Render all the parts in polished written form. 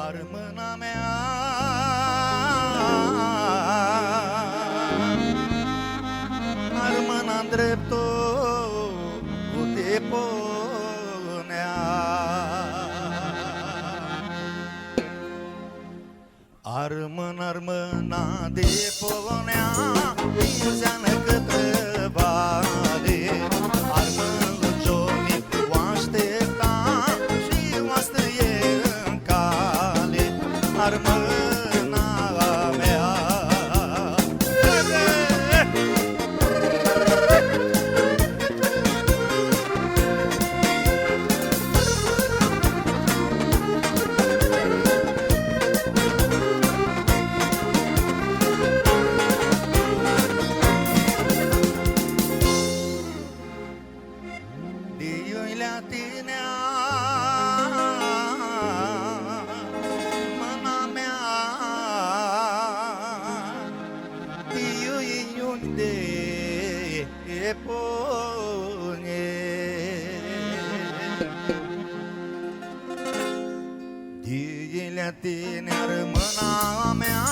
Armâna mea, armâna-n dreptul te punea. Armâna de punea, înseamnă către vale. Armân lucionic o aștepta și oastă e în cale. Armâna mea. Tine armâna mea,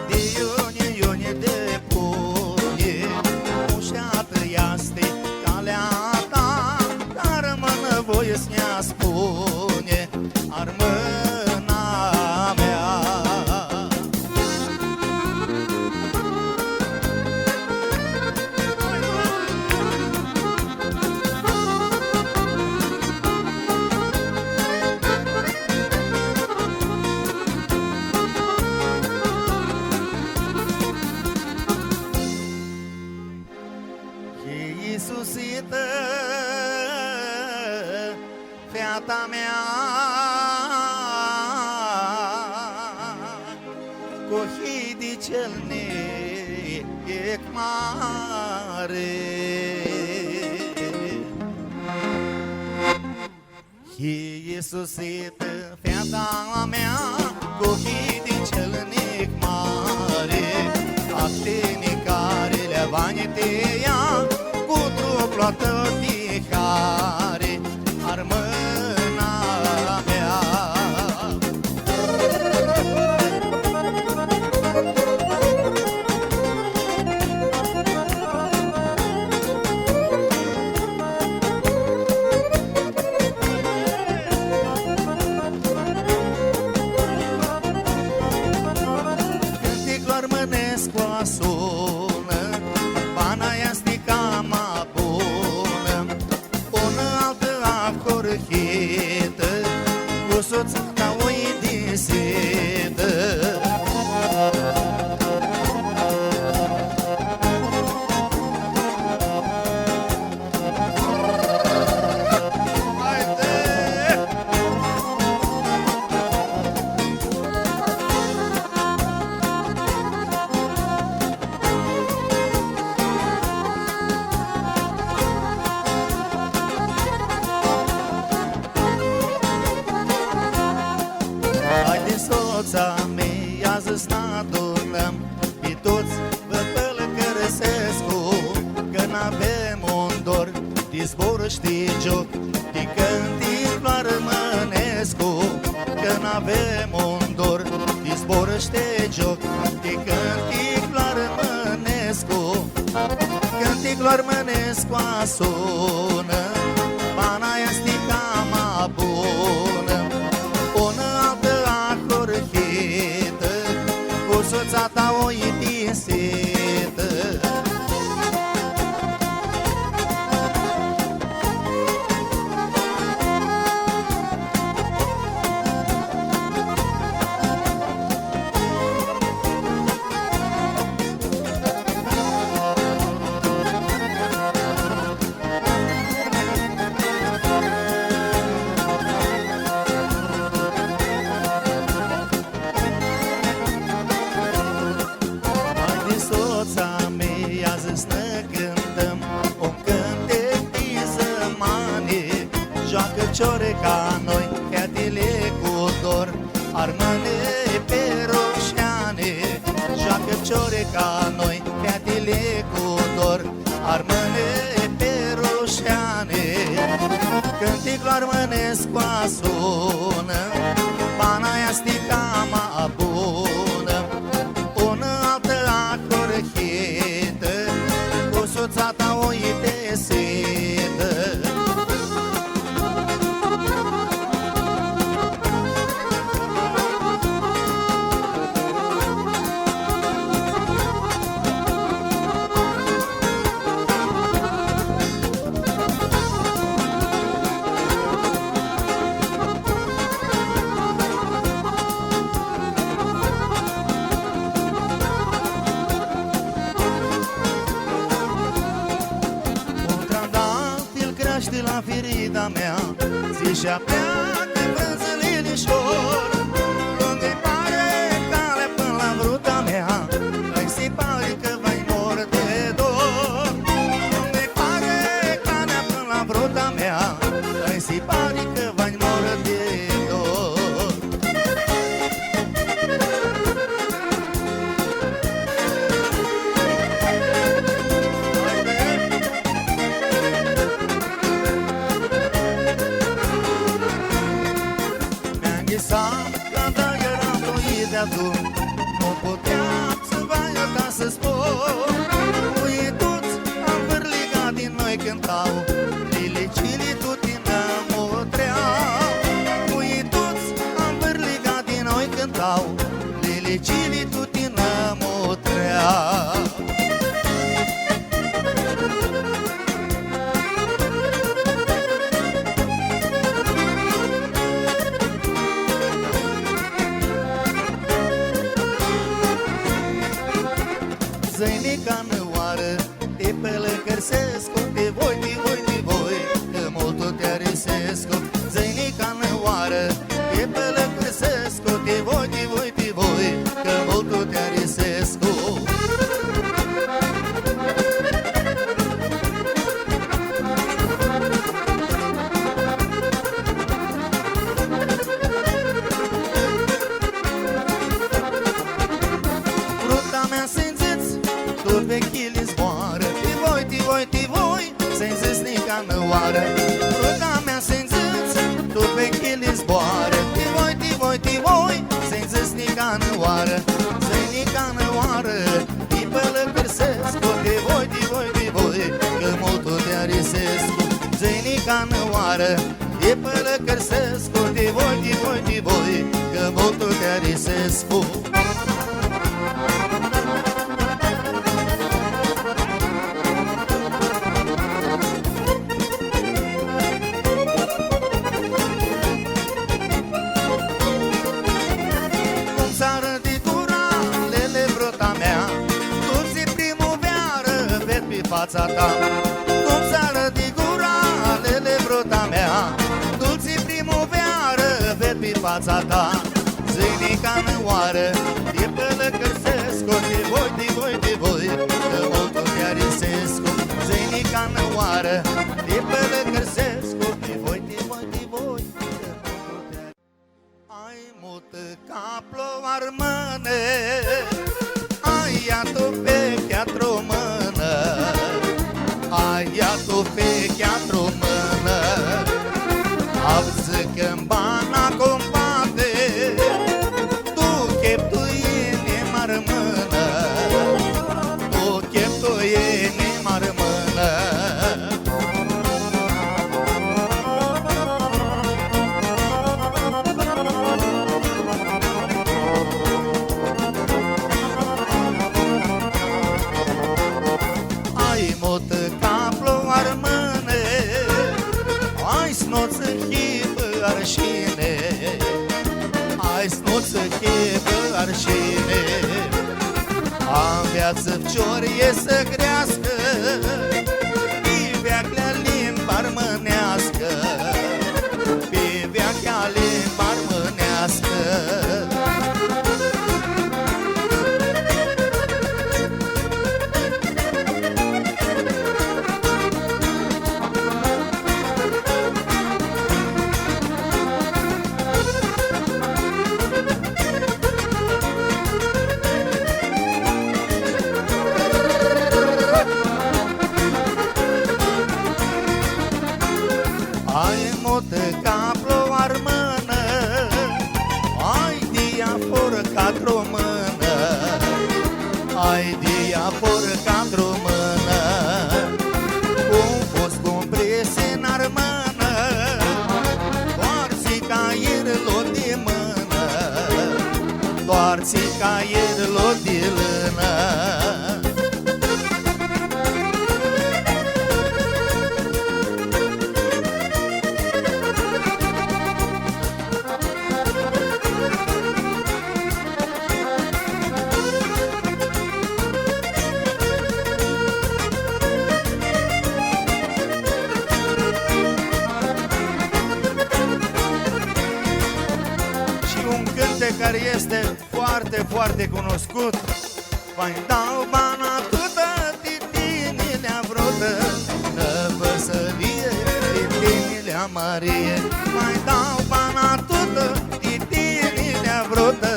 de iune de pune, ușa-tă este calea ta, armână voie să ne spune, armâna mea. Iisusită, feata mea, cu ochii cel nec mare. Iisusită, feata mea, cu ochii cel nec mare, atene care le bani te ia, cu truploată tihare, armâna mea. Cântic armânesc cu asună, bana este cama bună, una altă acorchită, cu soțata o idisită. Soța mea zis n-adunăm, pe toți vă pălăcărăsescu, că n-avem un dor, de zbor știi joc, de cântic la rămânescu, că n-avem un dor, de zbor știi joc, de cântic la rămânescu, cântic la rămânescu asună, bana este cama bună, una altă acorchită, cu soța ta o idisită. Joacă ciore ca noi, fetele cu dor, armâne pe roșiane. Joacă ciore ca noi, fetele cu dor, armâne pe roșiane. Cântic la armânesc cu asună, bana ia stica firida mea, zi-și-a pleacă brânză linișor. Lungă-i pare calea până la vruta mea, îi se pare că vai mor de dor. Lungă-i pare calea până la vruta mea, îi se pare că vai mor de dor. Când eram voit de adun, nu puteam să vă ierta să spun. Uituți am vârligat din noi cântau, lilicili tuti nămutreau. Uituți am vârligat din noi cântau, lilicili tuti nămutreau. Zăinica năoară, te pălăcărsesc, te voi, te voi, te voi, că mult te arisesc. Zăinica năoară, te pălăcărsesc, te voi, te voi, te voi, că mult te arisesc. Fruta mea se-nzâți, tot vechile zboară, te voi, te voi, te voi, se-nzâți nica năoară. Fruta mea se-nzâți, tot vechile zboară, te voi, te voi, te voi, se-nzâți nica năoară. Zăinica năoară, te pălăcărsesc, te voi, te voi, te voi, că mult te arisesc. Zăinica năoară, te pălăcărsesc, te voi, te voi, te voi, că mult te arisesc. Sară de gura, lele vrota mea, dulce primăvară, ved pe fața ta. Cum sară de gura, lele vrota mea, dulce primăvară, ved pe fața ta. Zăinica năoară, te pălăcărsesc, te voi, te voi, te voi, că mult te arisesc. Zăinica năoară, te pălăcărsesc, te voi, te voi, te voi, că mult te arisesc. Ai mută ca ploar mâne, ai ia-tu pe chiatru mână, ai ia-tu pe chiatru mână. Auzi că-n bana combate, tu cheptuie m-ar mână, tu cheptuie m-ar mână. Ai mută ca ploar mâne, ai snoță chipă arșine, ai snoță chipă arșine. Am viață fciorie să crească, pe veaclea limba armânească, pe veaclea limba armânească. Ai mută ca ploar mână, ai diafor ca-ntr-o mână, ai diafor ca-ntr-o mână. Cum fost cumprese în armână, doar-ți caierul de mână, doar-ți caierul de lână. care este foarte, foarte cunoscut. Mai dau bana tută, titinilea vrotă, năvăsălie, titinilea Marie. Mai dau bana tută, titinilea vrotă,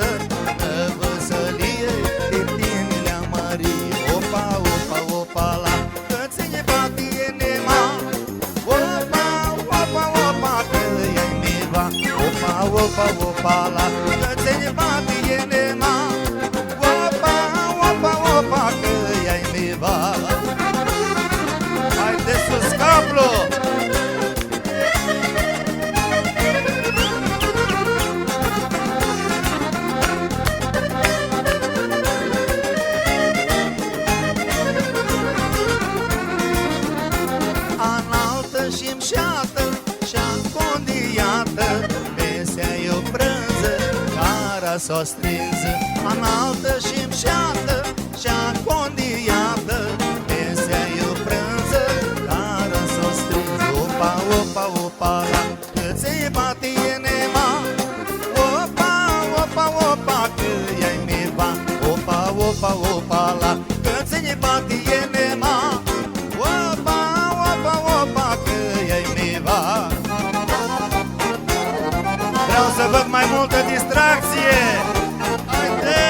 năvăsălie, titinilea Marie. Opa, opa, opa la, că ține batie nema. Opa, opa, opa, că e miva. Opa, opa, opa la, că ține batie nema. Opa, opa, opa, că e miva. Hai de sus cablu! Și-mșeată și-a condiată, mesea-i o prânză, cara s-o strinză. Înaltă și-mșeată și-a condiată, mesea-i o prânză, cara s-o strinză. Opa, opa, opa, la, că ți-i batie nema. Opa, opa, opa, că i-ai miva. Opa, opa, opa, la, că ți-i batie nema. Opa, opa, opa, că i-ai miva. Vreau să văd mai multă distracție. Haide!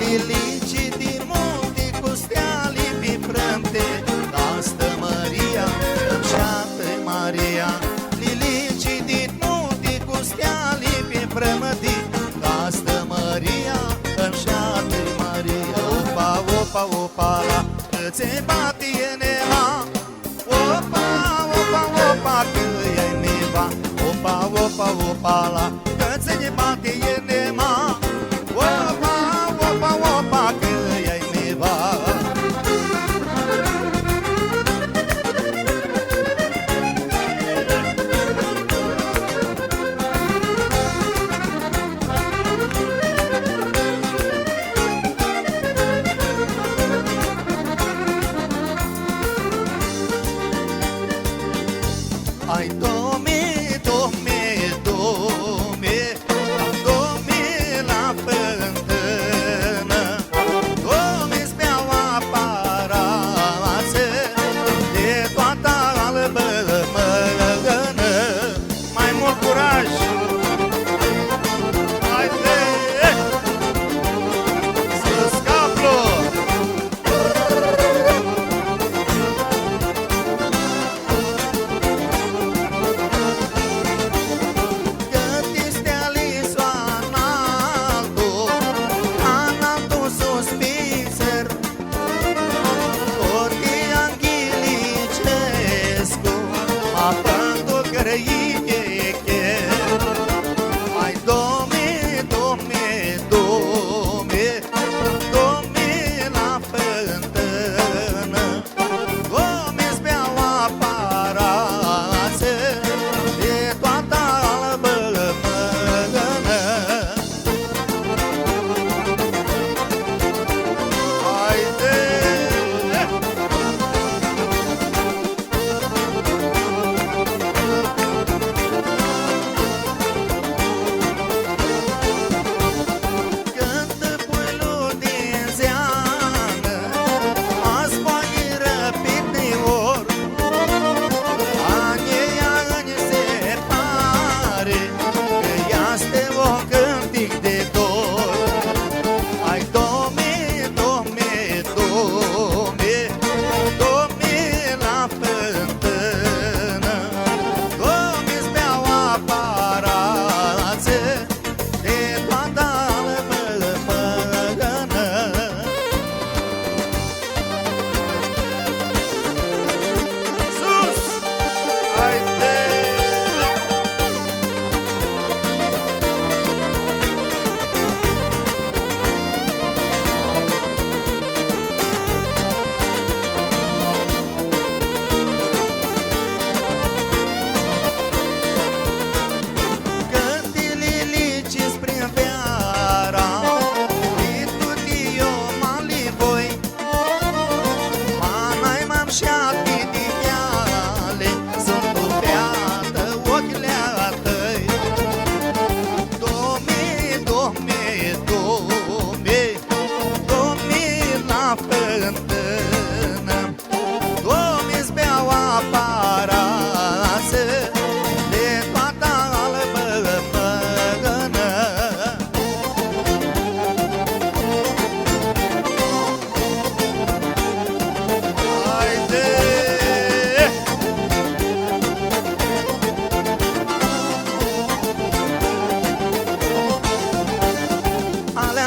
Lilicii din munte cu stea lipi frânte, asta Maria, îmi Maria. Lilicii din munte cu stea lipi frânte, asta Maria, îmi Maria. Opa, opa, opa, la, că ți-e batie nema. Opa, opa, opa, că e miva. Opa, opa, opa, la, că ți-e batie nema. Opa, opa, opa, că e miva. Ai dome, dome, dome, dome,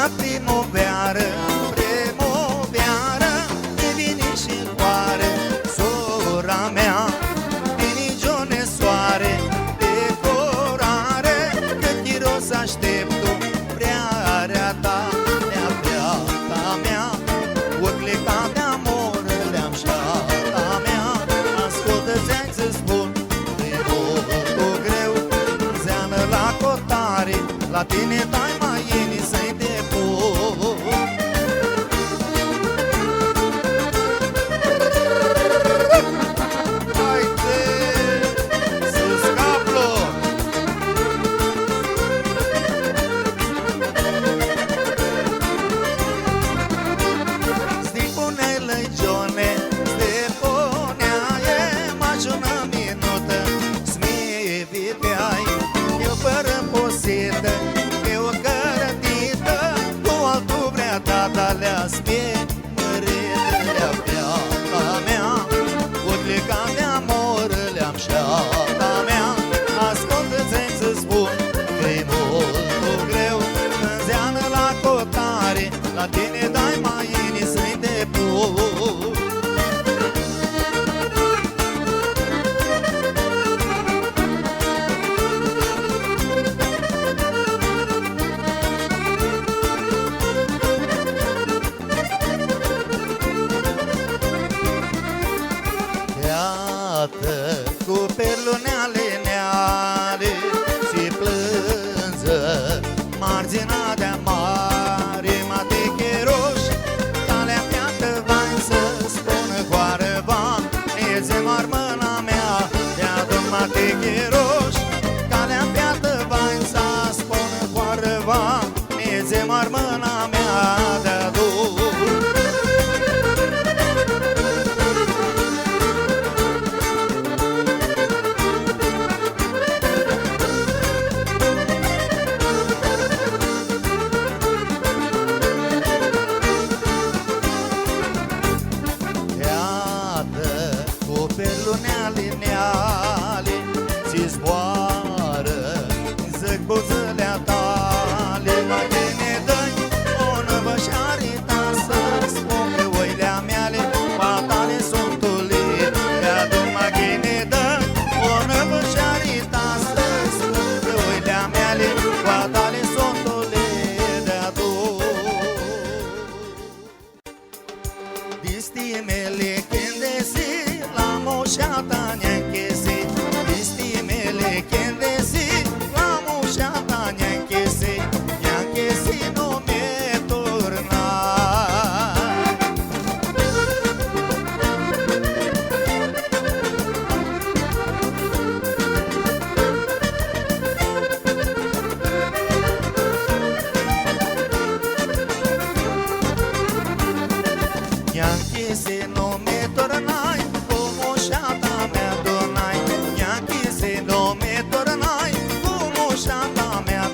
Prea primăvară, primăvară, de vine și coare, sora mea, vinigione soare, decorare, cât chiros așteptu, prearea ta, neapleata mea, urlica de amor, le-am șata mea, ascultă-ți-ai să spun, e multul greu, înzeană la cotare, la tine dai mai ini să-i depun. Haide, sus caplo! Stipunele Gione, stipuneaie, maci una minută, smivipeai, eu fără posită, eu cărătită, cu altul vrea tata le-a spierit, le-a viața mea, urlica de amor le-am șata mea, ascultă-ți-ai să spun, că-i multul greu, înzeană la cotare, la tine dai mai ini să-i depun. Iată, cu perluneale neale și plânză marginea de mare, mateche roși, calea piată vai să spună coareva, neze marmâna mea, de-adun mateche roși, calea piată vai să spună coareva, neze marmâna mea, de-adun. Perluneale neale ți zboară, zic buzele tale, la tine dă-i o năvășarita să-ți spun că oilea meale, patale sunt ulite, de-adun maghine dă-i o năvășarita să-ți spun că oilea meale, patale sunt ulite, de-adun. Distimele când si moșata ne-anchese, distimele când si la moșata ne-anchese, ne-anchese nu mi-e turna. Ne-anchese nu mi-e turnai, moșata mea donai, ne-anchise nu mi-e turnai, cu moșata mea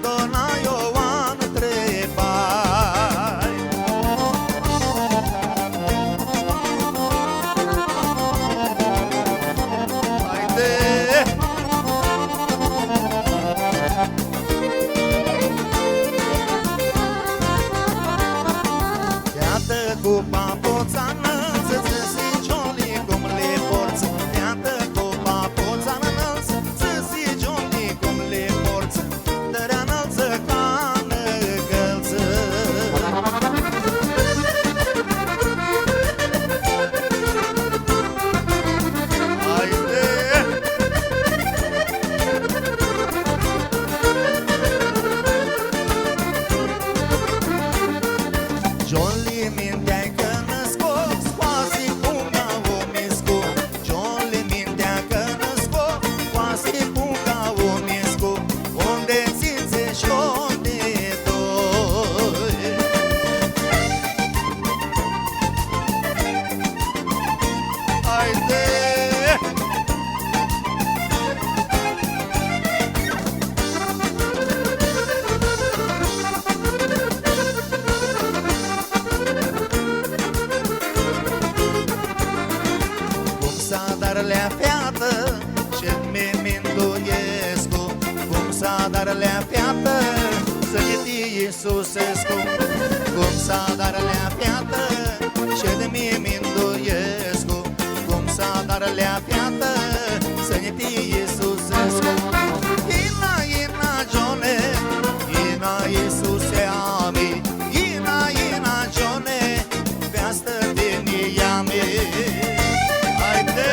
donai o anul trebai. Haide! Iată cu papoța înălță, ți-si Johnny cum le porți, iată cu papoța înălță, ți-si Johnny cum le porți, dă-rea înălță ca năgălță. Haide! Johnny mintea că născo, scoase punga omescu, Johnny mintea că născo, scoase punga omescu, unde țințe și unde doi. Haide! Iisusescu, cum s-a dar lea fiată și de mie mi-ndoiescu, cum s-a dar lea fiată Săniti Iisusescu. Ina, ina, Joane, ina, Iisuse ami, ina, ina, Joane, feastă din iami. Haide!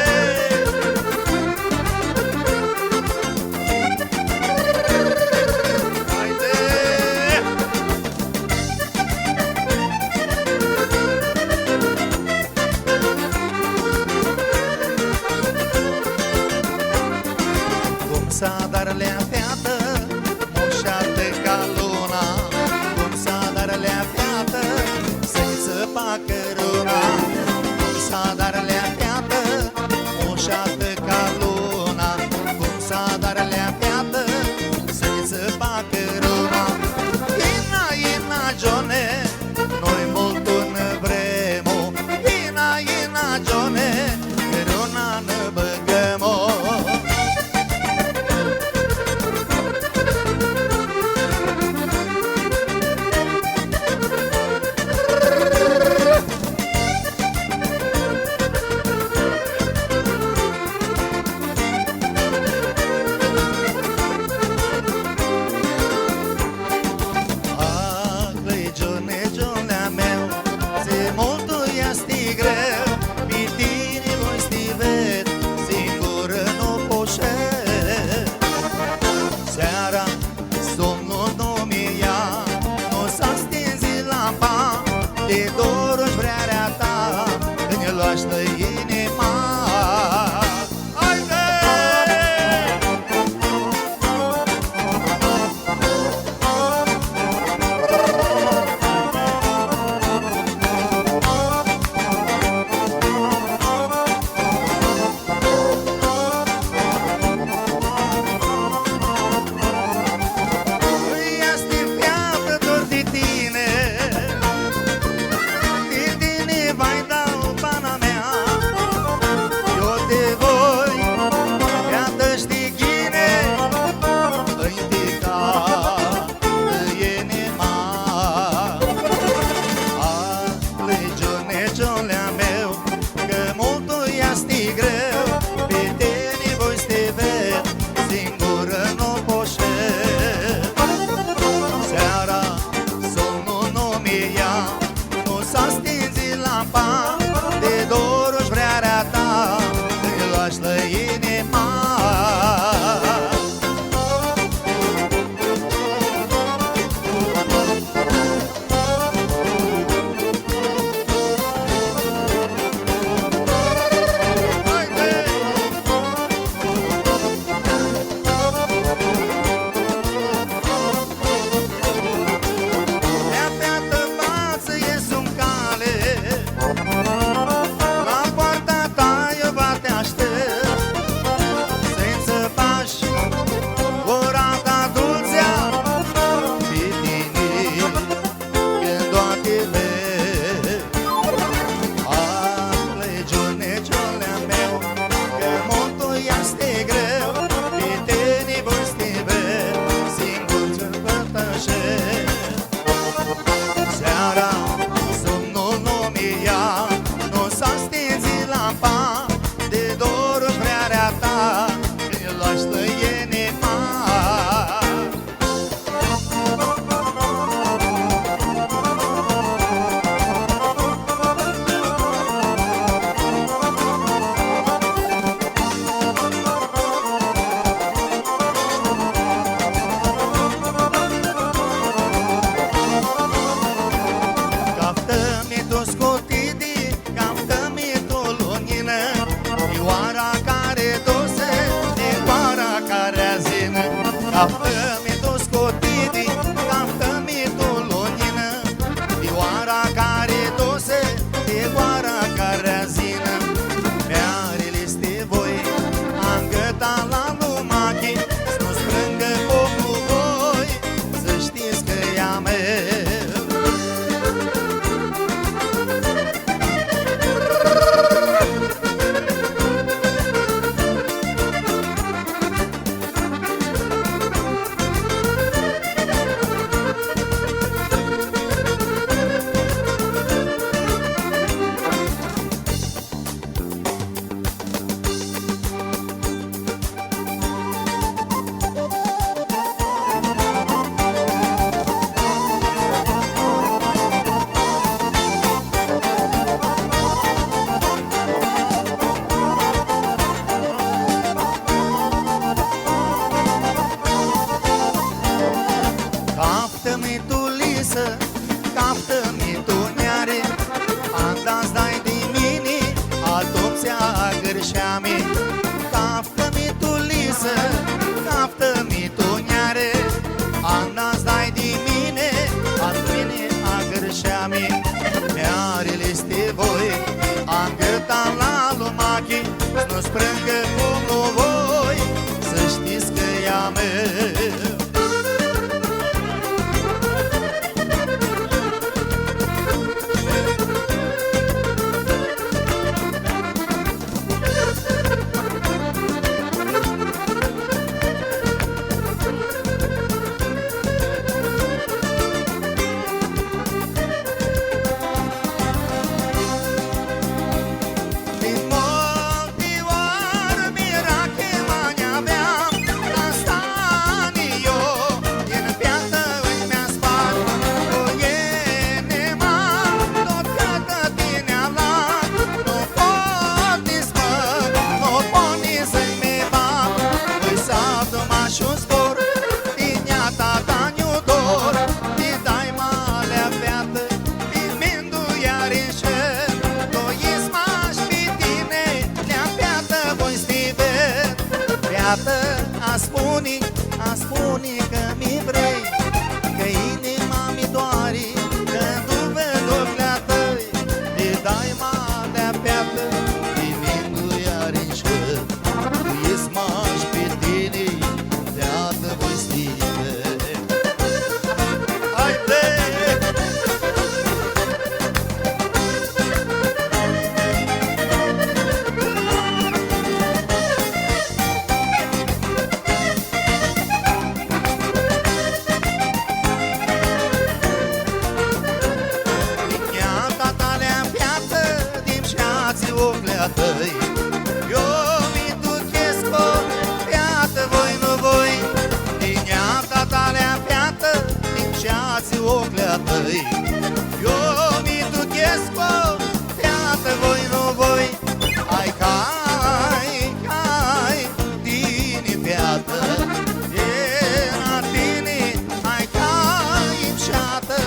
lisă, captă-mi tuniare, andați dai di mini, altom se agârșeami. Captă-mi tu lisă, captă-mi tuniare, andați dai di mine, almine agârșeami. Mi-are liste voi, am gătat la lumachi, nu sprângă cum nu voi, să știți că ea meu. A spune că mi vrei, că inima mi doare când tu văd ochii tăi. Te dai malea piată, primind-o iar în șăr, tu ies mași pe tine, de-ată voi stive. Haide! Tăi. Eu mi duchesc o piată, voi nu voi, din iarta talea piată, din șeații oclea tăi. Eu mi duchesc o piată, voi nu voi, hai, hai, hai, tine piată, e la tine, hai, hai, șeată.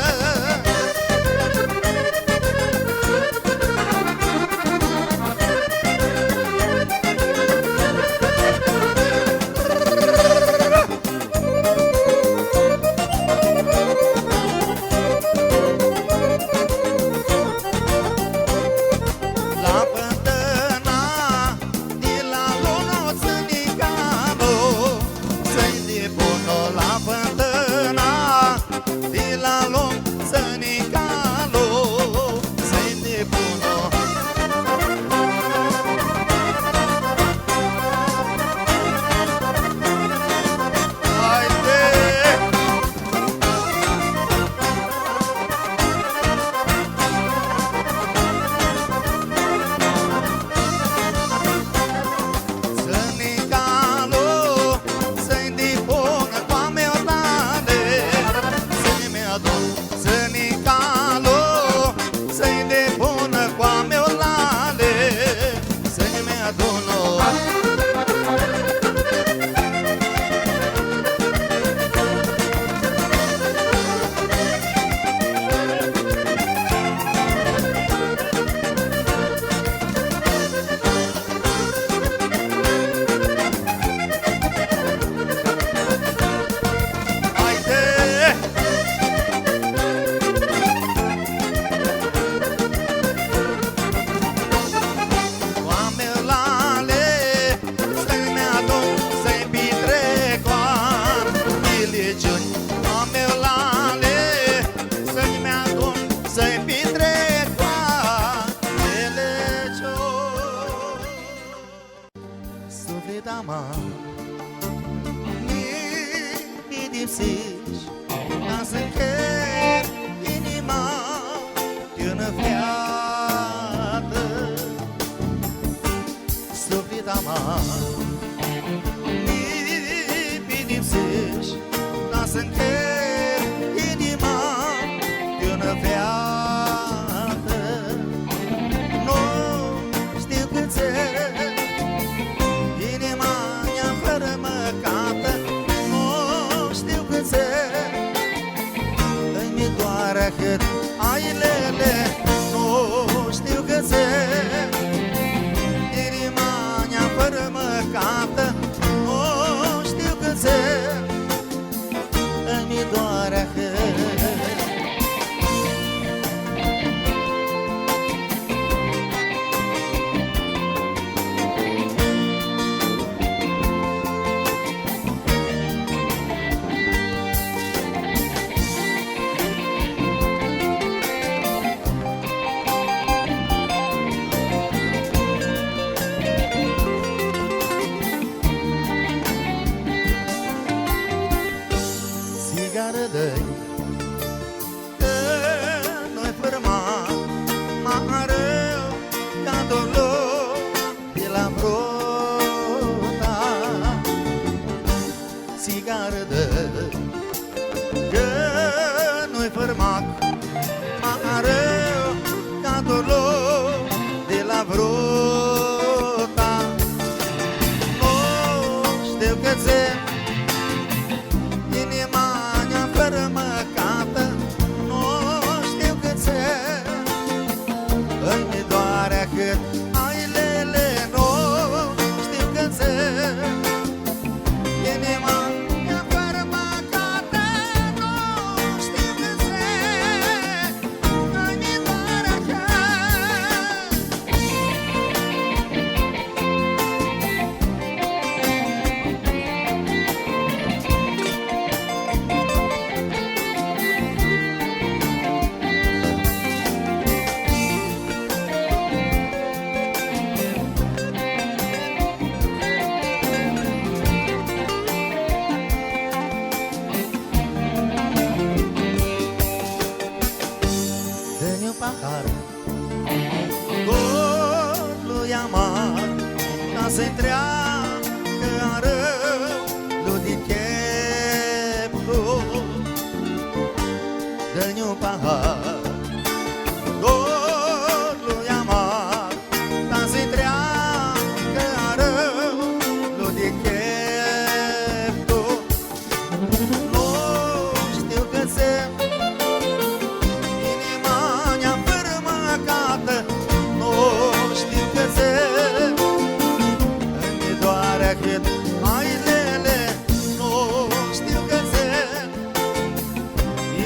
doare cât ai lele, nu știu cât se. Inima mea fără măcată, nu știu cât se. Îmi doare cât. Țigară dă-i, că nu-i fărmat mare ca dolor de la vrota. Țigară dă-i, că nu-i fărmat mare ca dolor de la vrota. Nu știu că ți inima mea fără măcată, nu știu cât se. Îmi doare cât ai lele, nu știu cât se. Inima mea fără măcată, nu știu cât se. Îmi doare cât. Dă-mi un pahar, gol lui amar, ca să-i treacă în rău din chepul. Dă-mi un pahar, gol lui amar, ca să-i treacă în rău din chepul. Nu știu cât se. Cât ai lele, nu știu cât se.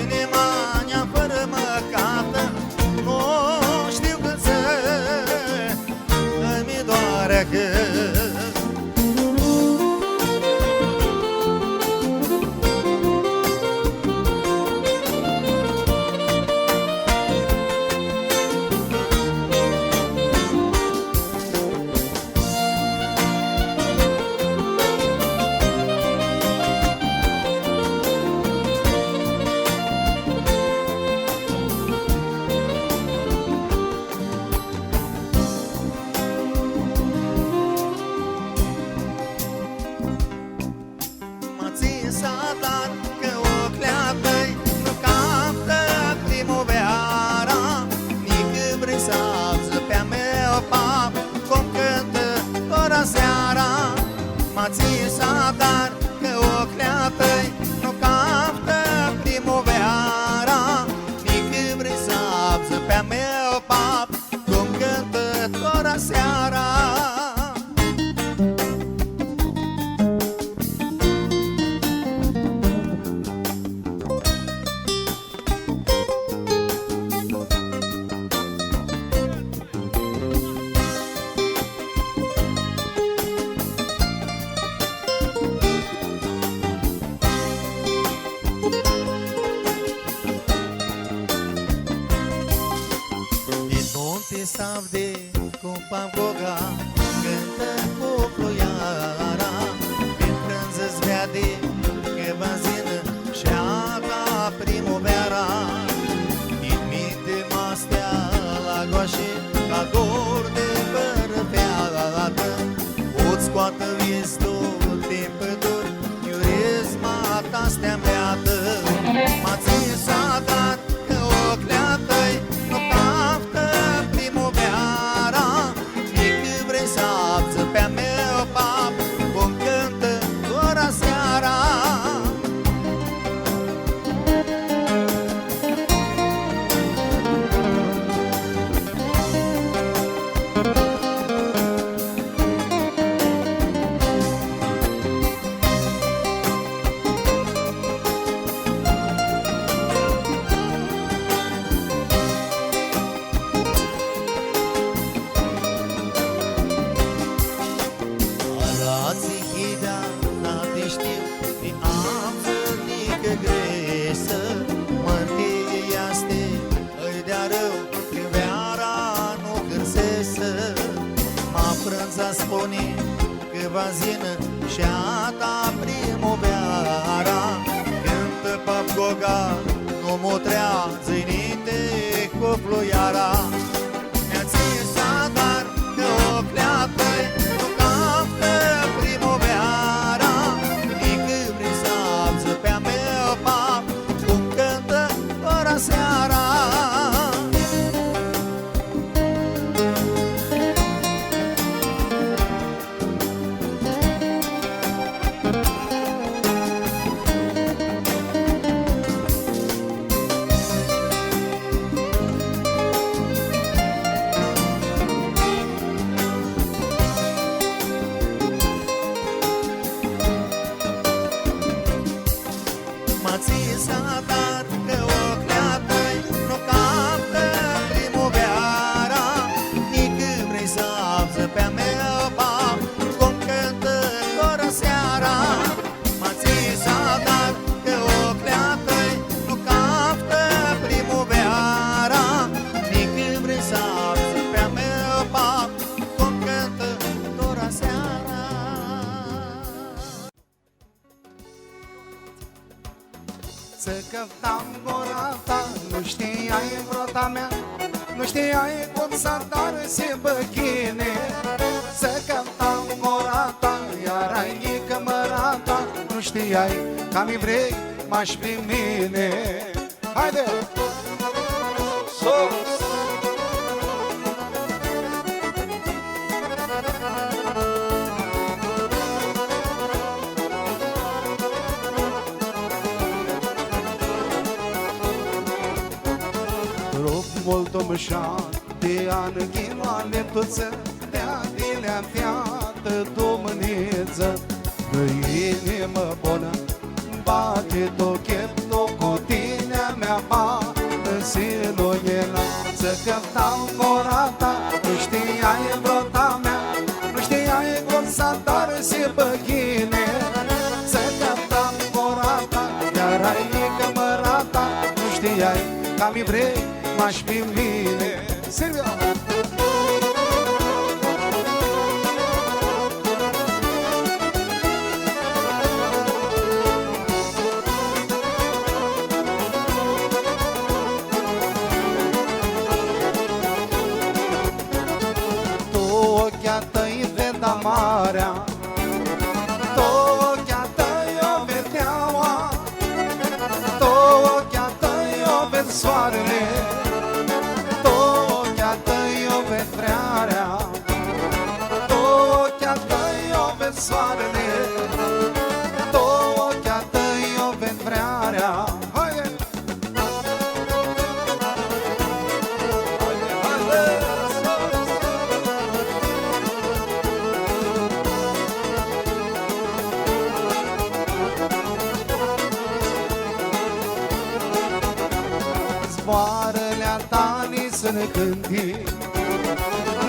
Inima mea fără măcată, nu știu cât se. Îmi doare cât. Sadat că ochlea-tăi nu captă primăvara, nici brisează pe-a meu pap, cum cântă ora seara. M-a țin sadat că ochlea-tăi nu captă primăvara, nici brisează pe-a meu pap, cum cântă ora seara. Savde cu pavoga, cântă cu ploiara, pe frânză-ți vede că benzină și ada primăvera. Admite mastea la goașe, ca dor de bărfeată, o-ți scoată vistul din păduri, iurisma ta stea-mbeată. M-a țin sadat că ochlea-tăi nu captă primăvera, nici vrei vazină și a ta primăveara. Cântă papgoga, nu mutrează inite cu fluiara. Mi-a țis dar că o cleată-i nu captă primăveara. Nică vrei să abză pe-a meu pap, cum cântă ora seara. Să căptam gura ta, nu știai vrota mea, nu știai cum să darse băchine. Să căptam gura ta, iar ai cămăra ta, nu știai că-mi vrei m-aș pri mine. Haide! Sus! Voltom șapte ani ghimale tuță, de-a dilea fiată domniță. Că inimă bună bate tochetul cu tinea mea bată siluiela. Să căptam gura ta, nu știai vrota mea, nu știai cum să darse băchine. Să căptam gura ta, iar ai cămăra ta, nu știai că-mi vrei m-aș fi mine. Silvia! Tu ochia tăi ved amarea, tu ochia tăi o vedeaua, tu ochia tăi o ved soarele, soarele, două ochia tăi o ved vrearea. Haide! Haide, haide! Zboară-lea tale să-ne cânti,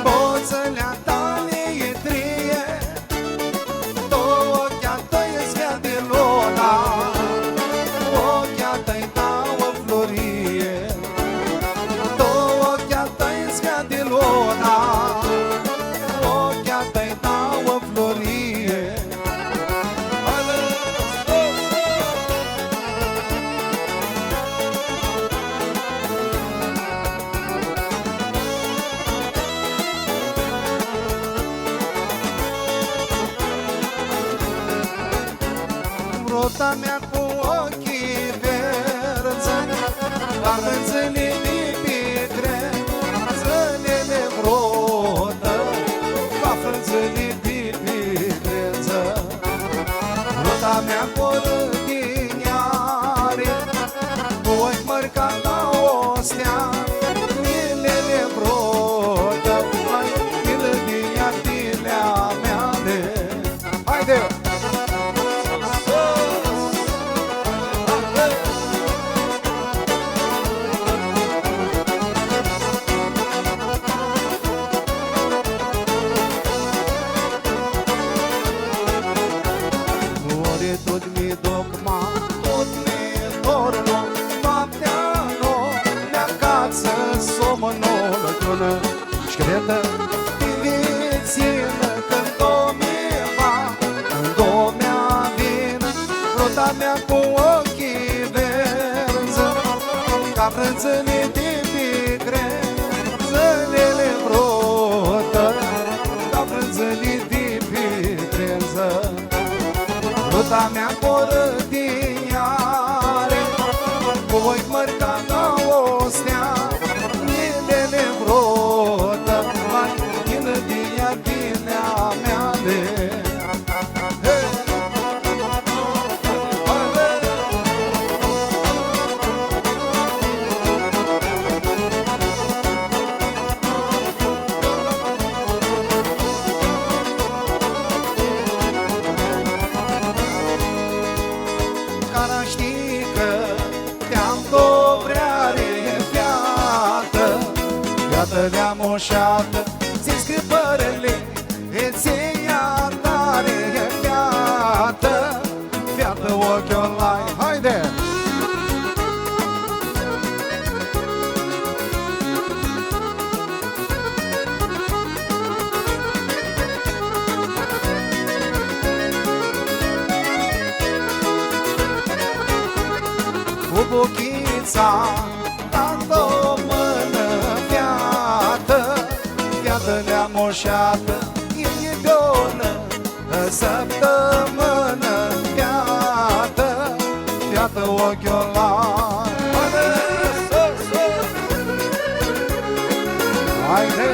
boță-lea tale e trie, vrota mea cu ochii verzi, ca frânțele de pietre, zălele vrotă, ca frânțele de pietre. Vrota mea cu râdineare, cu ochi mări ca la o stea, milele vrotă, mai ilădinea tilea meale. Haide! frânzele de picre, zălele vrotă, ca frânzele de picreză. Ruta mea poră din iare, cu voi mărca ca o stea, lilele vrotă, mai chină din ea, din ea meale. De-a moșată, ți-i scripărele, îți ia tare, fiată, fiată ochi online. Haide! Cu buchița, dată-o mână, fiată-le-a moșată, e pe-o săptămână, fiată, fiată ochi online. Haide!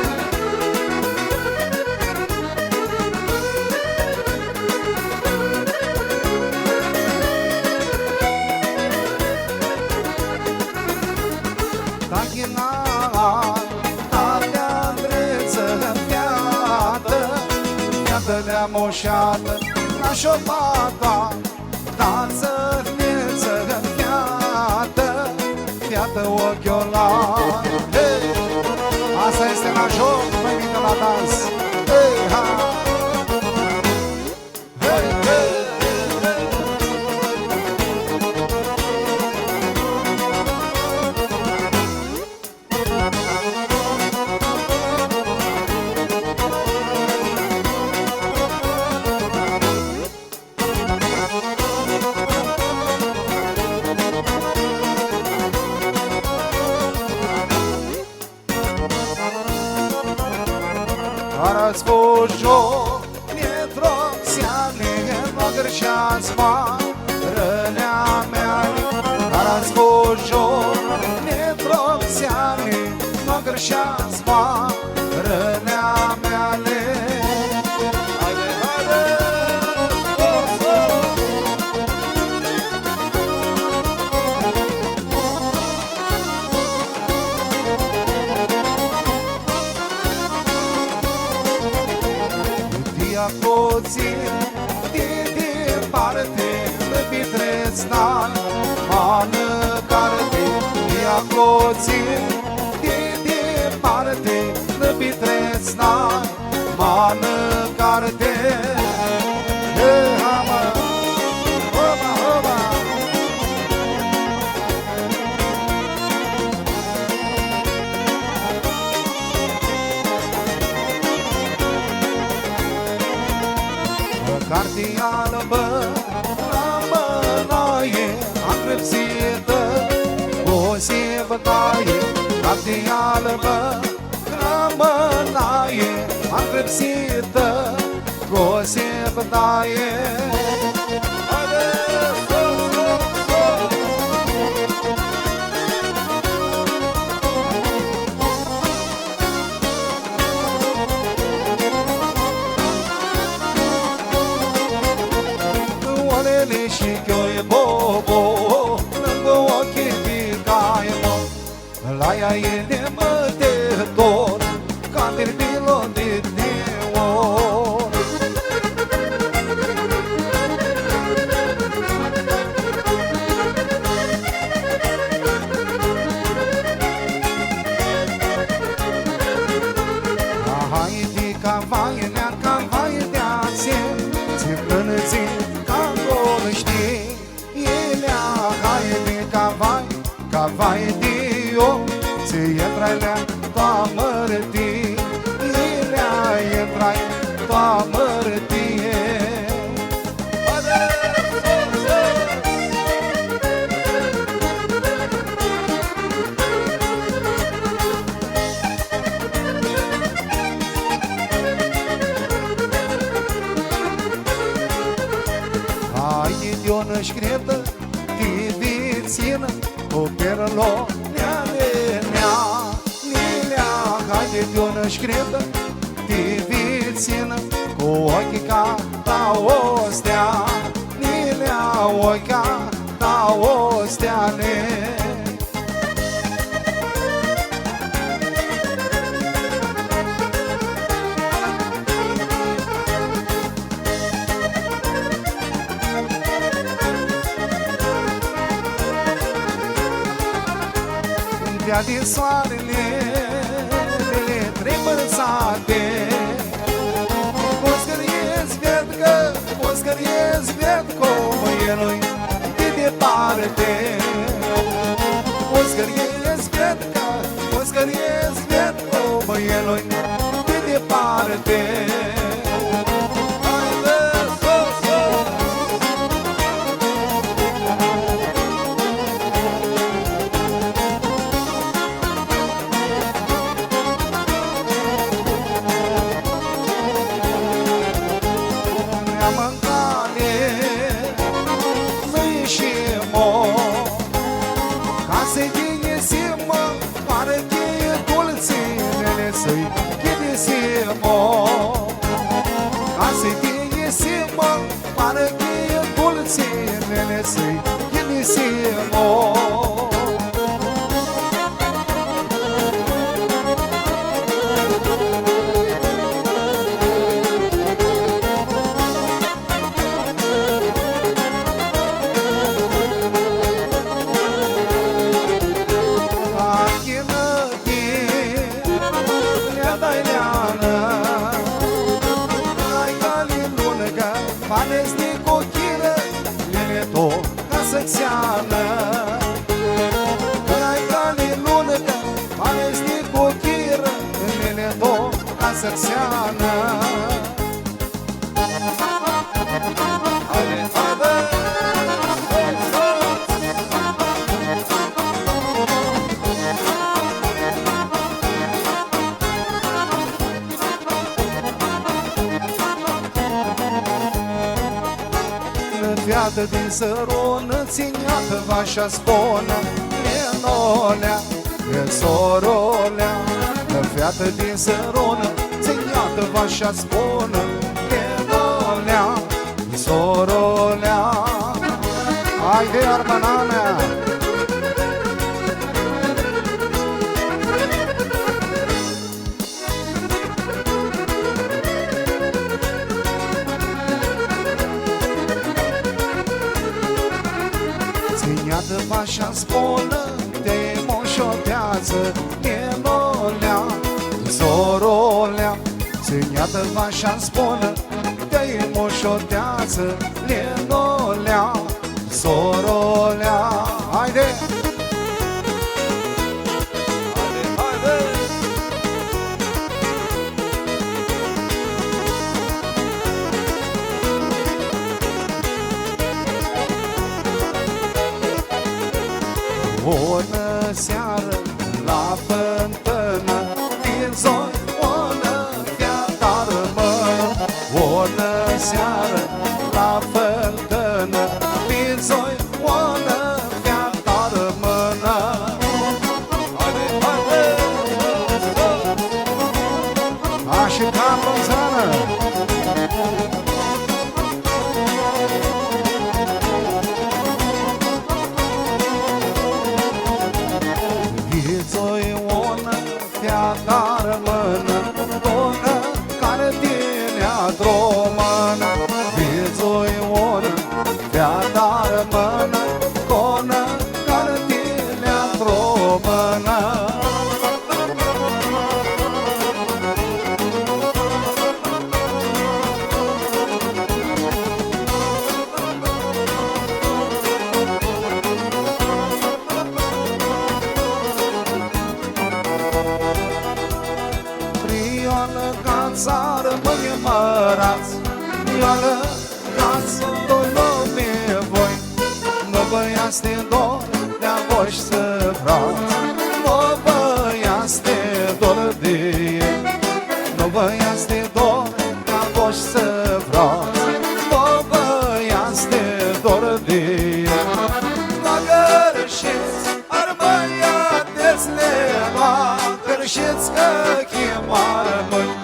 Le-a moșată, la șopata, dansă vieță, fiată, fiată ochi online. Hey! Asta este la joc, mai bine la dans. Hey, ha! Hey, hey! Arăți fujo, netroxiane, mă grășeați rănea mea. Arăți fujo, netroxiane, mă grășeați rănea mea. Haide, haide! Coții de departe, de pitreți n-ani, mană carte. Ia coții de departe, de pitreți n-ani, mană carte. Carte albă, la mânaie, încrepsită, o se bătaie. Carte albă, la mânaie, încrepsită, o se bătaie. Și chioi bobo, lângă ochii picaie mă. La ea e nemătător, ca mirbilon de neor. Haide ca vai, nea ca vai de-ațe, ți-plânății ca vai de om, ți-e trailea toa mărătie, ilea e trai toa mărătie. scrită Tivițină cu perlo nea haide de una scrită Tivițină cu ochii ca o stea Nilea ochi ca o steane. Din soarele mele trei mărțate Moscăriezi ved că, moscăriezi ved cum e noi de departe Moscăriezi ved că, moscăriezi ved cum e noi de departe Fiată din sărună, țineată vașa sponă, Lenolea, e sorolea. Fiată din sărună, țineată vașa sponă, Lenolea, e sorolea. Haide, armana mea! Țineată vașa sponă, te moșotează, Lenolea, sorolea. Țineată vașa sponă, te moșotează, Lenolea, sorolea. Haide! Bună seară la fântână, din zoi, bună fia-ta rămână. Bună seară la fântână, din zoi, bună fia-ta rămână. Haide, haide! Așa ca Roxana! Ta rămână, bună, care tine-a dromână. Vizui ună, ta rămână, bună, care tine-a dromână. Țară mâine mărați, Ioală, casă, lume voi. Nu băiați de dor de-a voși să frați, nu băiați de dor de ei. Nu băiați de dor de-a voși să frați, nu băiați de dor de ei. noacăr și-ți că chemare mâini.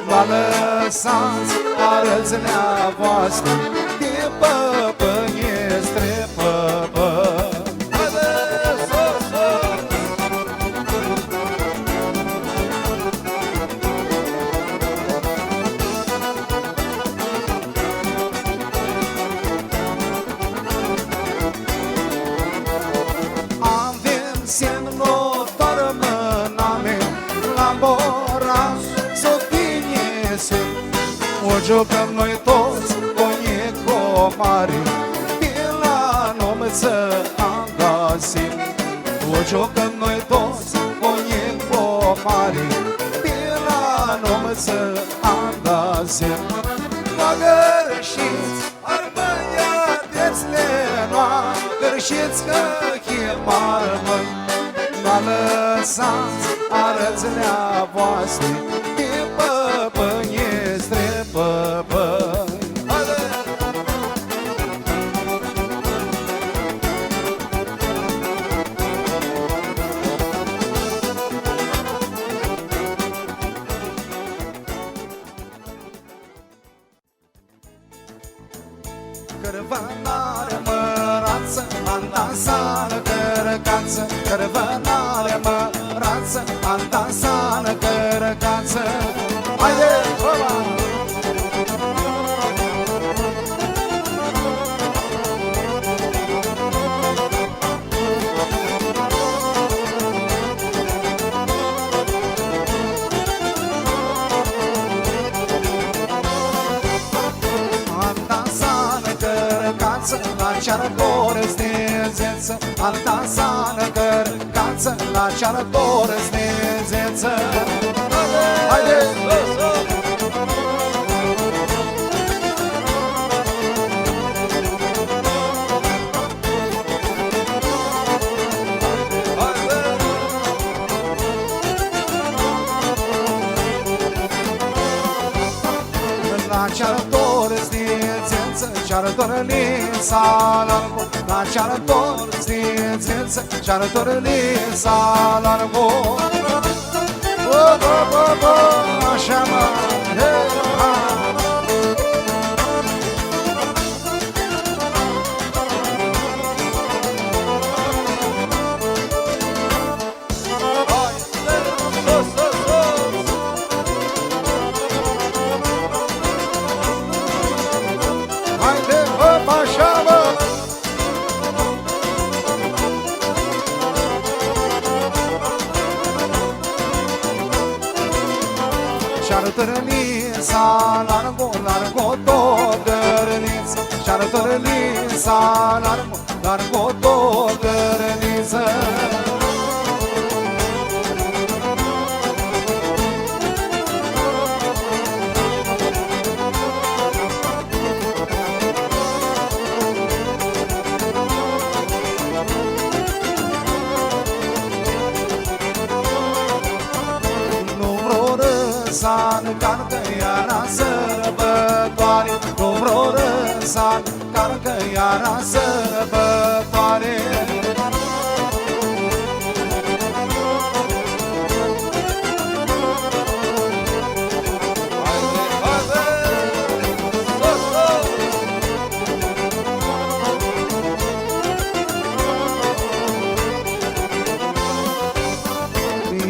Va lăsați arățilea voastră de păpănie spre păpăni. O jucăm noi toți conico mare, de la nomță am găsit. O jucăm noi toți conico mare, de la nomță am găsit. Mă gărșiți, armânia dețle noa, gărșiți că chemar măi. Mă lăsați arățilea voastră de păpănie spre păpăni. Cărvănare mărață, am dansat cărăcață. Cărvănare mărață, am dansat cărăcață. Haide, băba! La ceară corăznezeță, am dansat cărcață, la ceară corăznezeță. Haide! La ceară corăznezeță, ceară dorălița largo, la ceară dorăznezeță, ceară dorălița largo. Așa mă, ha! Tărălița, largo, largo, tărălița, ceară tărălița, largo, largo, tărălița. Carcă iara sărbătoare, nu vreo răsar, carcă iara sărbătoare.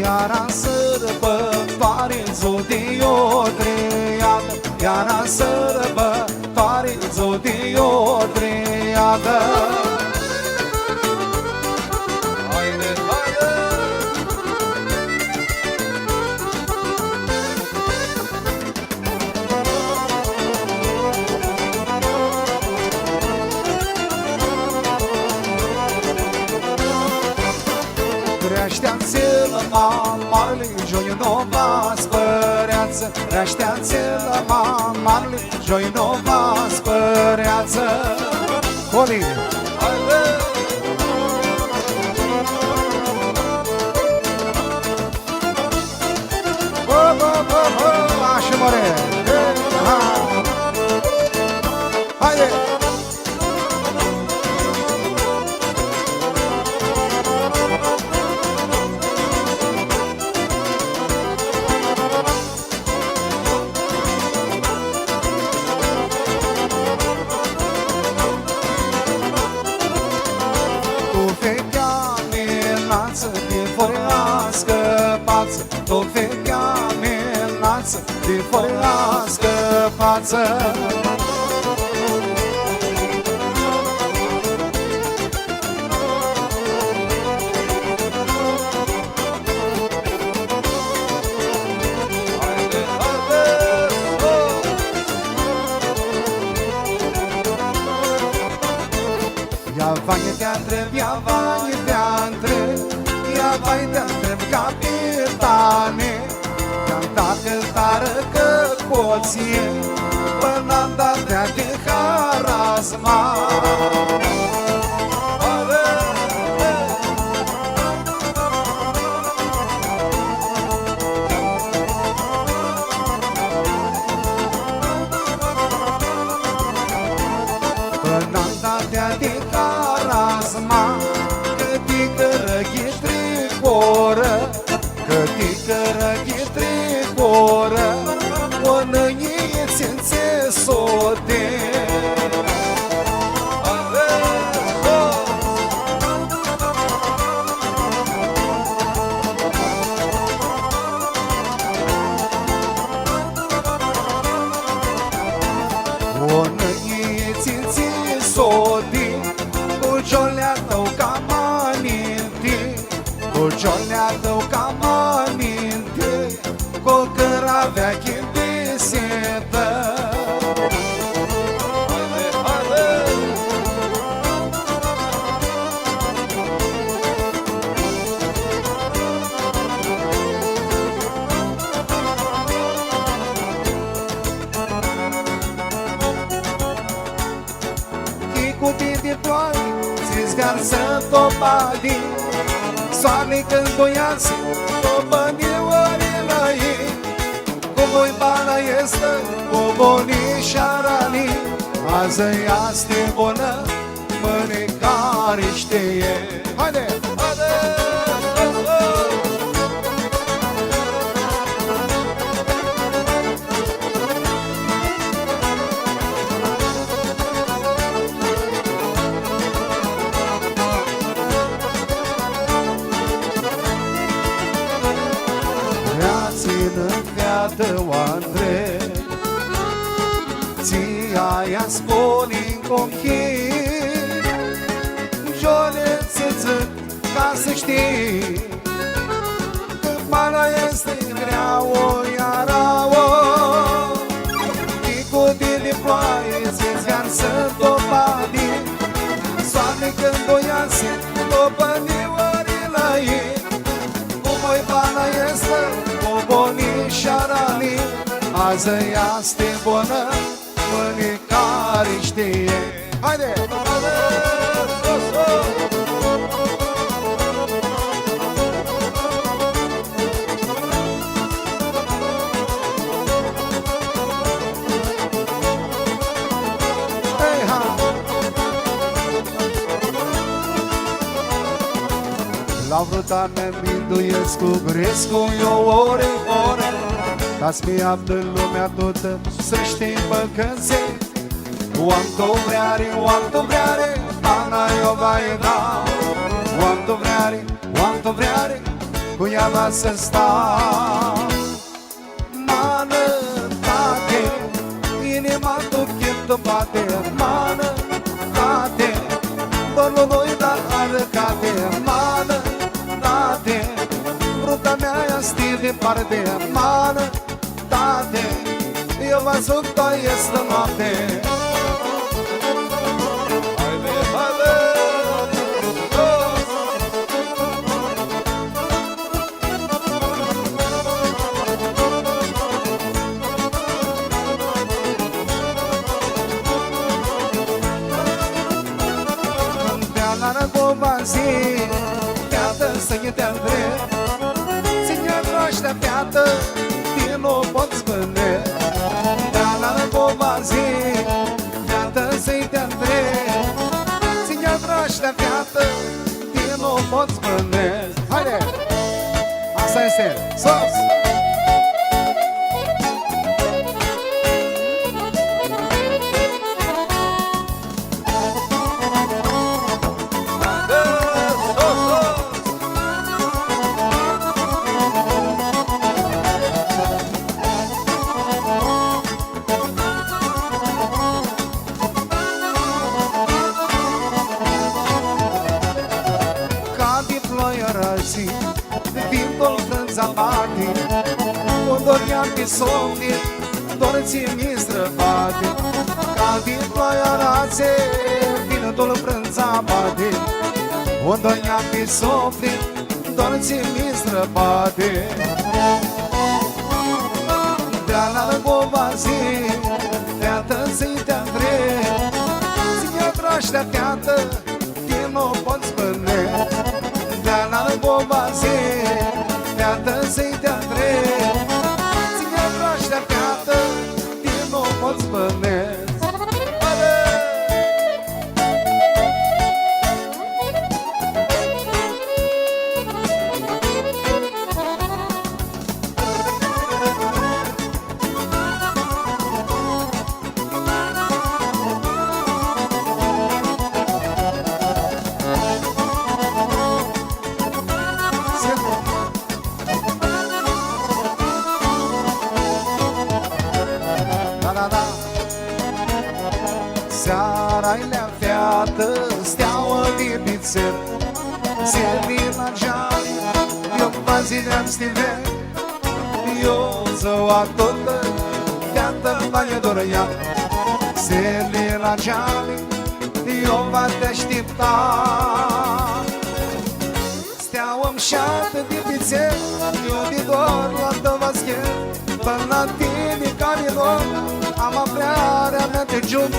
Iara sărbătoare, zodio triadă, iara sărbătoare, zodio triadă. Haide, haide! Reașteați-l, mamarle, joi nova spăreață. Reașteați-l, mamarle, joi nova spăreață. Coli! Așa mare! Haide! tot vechea amenață de forească față. Ia vai te-a întreb, ia vai te-a întreb, ia vai te-a întreb, capitane, canta cântară că poție, până-am dat de harazma. Până-am dat de harazma, câtică răghitri coră, câtică răghitri coră, o năie țințe sote. O năie țințe sote, cu ciolea tău cam aminte, cu ciolea tău cam aminte, cu căra veche besetă. Chicute de ploaie, ți-sgarsă topadi, soarele când toiase, topăni orile ei. Cu voi bana este, cu bonișarani, azi este bună, mânicare știe. Haide! Haide! Viată oandre, ți-aia spoli conchii, jole țăță ca să știi, că bana este grea-o, iara-o. Chicute de ploaie, ți-ți viață topadi, soarele când o iase, topăni orile ei. Cu voi bana este, cu bonișarani, azi este bună, mânicare știe. Haide! Haide! Sus, sus! Hey, ha! La vrut an mi-nduiesc cu grescu eu ore, ore, ca-ți mi află lumea toată să știi păcățe. Oam tu vreare, Ana eu vai da. Oam tu vreare, cu ea va să sta. Mană, tate, inima tu chiptă bate. Mană, tate, dorul noi dar arăcate. Mană, tate, bruta mea stil departe. Mană, tate, eu vă sunt că este noapte. Haide, haide! Pe-ala Govazi, piată să-i te-am drept, ține roștea piată, din nou pot spune. Pe-ala Govazi, piată să-i te-am drept, ține roștea piată, din nou pot spune. Haide! Asta este! Sus! dol frânța bate, cu dor i-am pe somni, dor ți-mi străbate, ca din ploaia rațe, vine dol frânța bate, cu dor i-am pe somni, dor ți-mi străbate. De-a la bovazi, teată-ți te-a drept, ți-mi-a draștea teată, din nu pot spune. De-a la bovazi, teată-ți te-a drept, ți-mi-a draștea teată, din nu pot spune. Seara-i lea feată, steaua de bițel, Servi la geali, eu vazileam stivel, eu zăua totă, feată mai dorea. Servi la geali, eu va te aștepta. Steaua-mi șată de bițel, eu de dor luată vaschel, până la tine care dor, am aplearea mea de giuntă.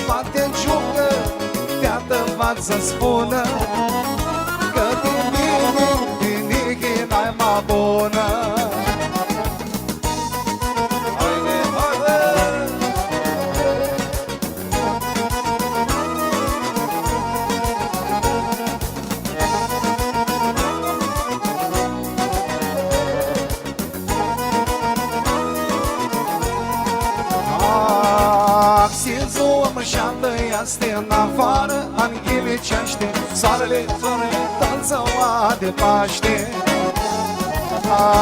Poate jucă, teată v-a să spună că din mine, din nichi n-ai mai bună. Haide, haide! Este în afară, anghilicește, soarele, tanțăua de Paște.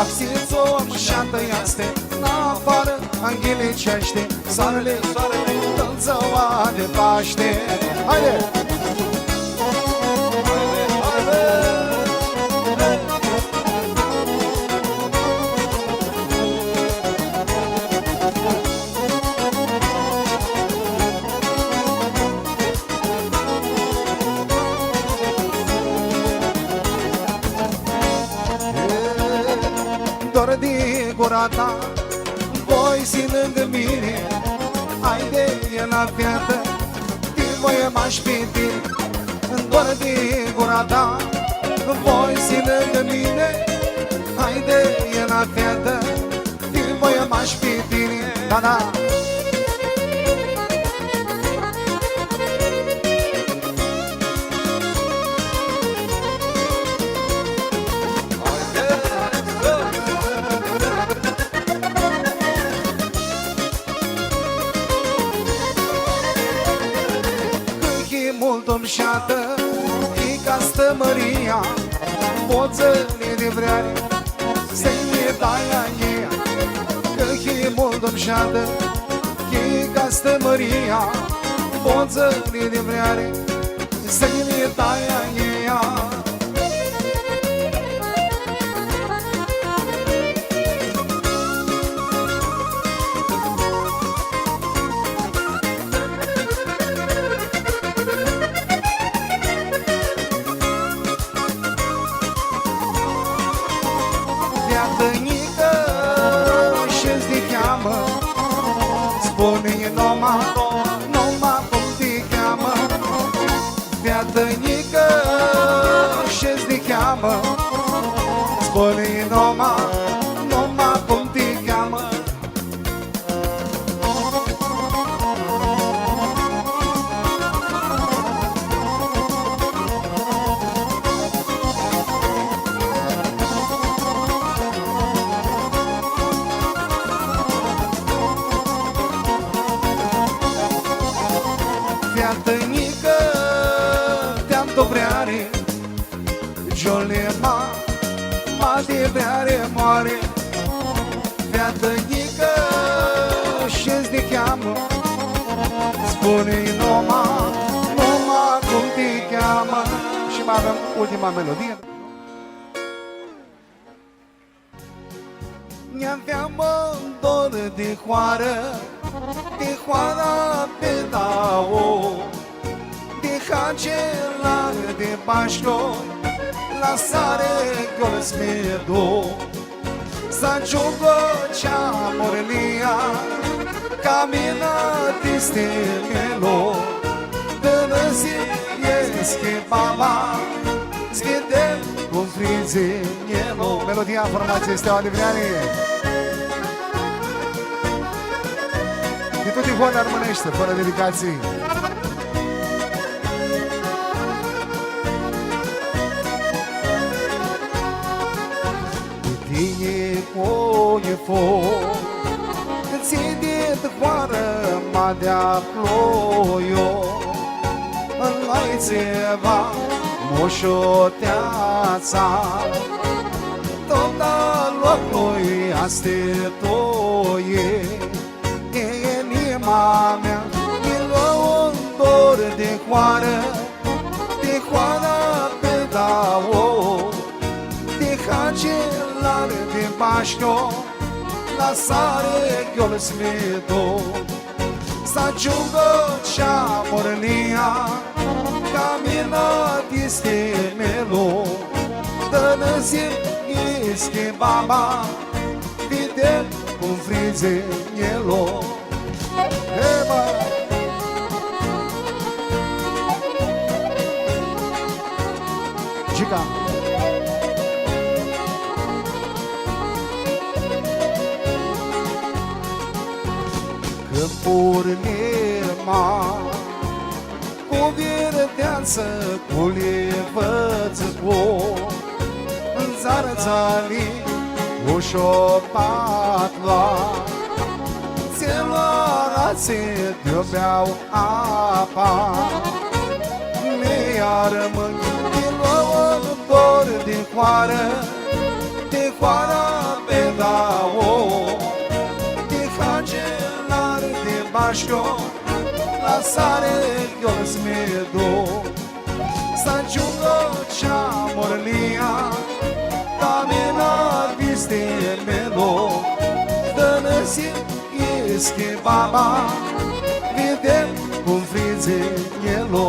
Abținț-o mșată este în afară, anghilicește, soarele, tanțăua de Paște. Haide! Dor de gura ta, voi zi lângă mine, haide e la fiată, te voi m-aș pe tine. Dor de gura ta, voi zi lângă mine, haide e la fiată, te voi m-aș pe tine. Da, da. Mult-o-mșată, e ca stămăria, poțăle de vreare, să-i daia ea. Că-i mult-o-mșată, e ca stămăria, poțăle de vreare, să-i daia ea. Spune-i numai cum te cheamă, Beatănică, ce-ți te cheamă. Spune-i numai cum te cheamă. Beatănică, te-am dobreare, Jolema, ma de vreare moare. Beatănică, ce-ți te cheamă. Spune-i numai cum te cheamă. Și mai avem ultima melodie. Mi-aveam în dor de hoară, de hoara pe dao, de hagela de bașco, la sare gol smedo. S'aggiungo Morlia, cammina di stemelo, dove si riesce baba, schiede con frizzinielo. Melodia formației Steaua Livreanii. De tot Ivona românește, fără dedicații. Tine e foc, ține de hoară ma de-a ploio, în-lai ceva moșoteața, tot a locului aste toie, e inima mea, e luă un dor de hoară pe dao, de hagelare de bașco, la sare ghiol smedo. S'aggiungo Morlia, cammina di stemelo, dă-ne zi ische baba, vide un frizzinielo. Eba! Gica! Când purnima cu vierdeață, cu levăță, în zarățali ușo patla, țelorațe de-o beau apa, mi-a rămân din luă un dor din hoară pe dao, de hagelar de bașco, la sare ghiol smedo. S'aggiungo Morlia, cammina di stemelo, dă-ne zi ische baba, vedem un frizzinielo.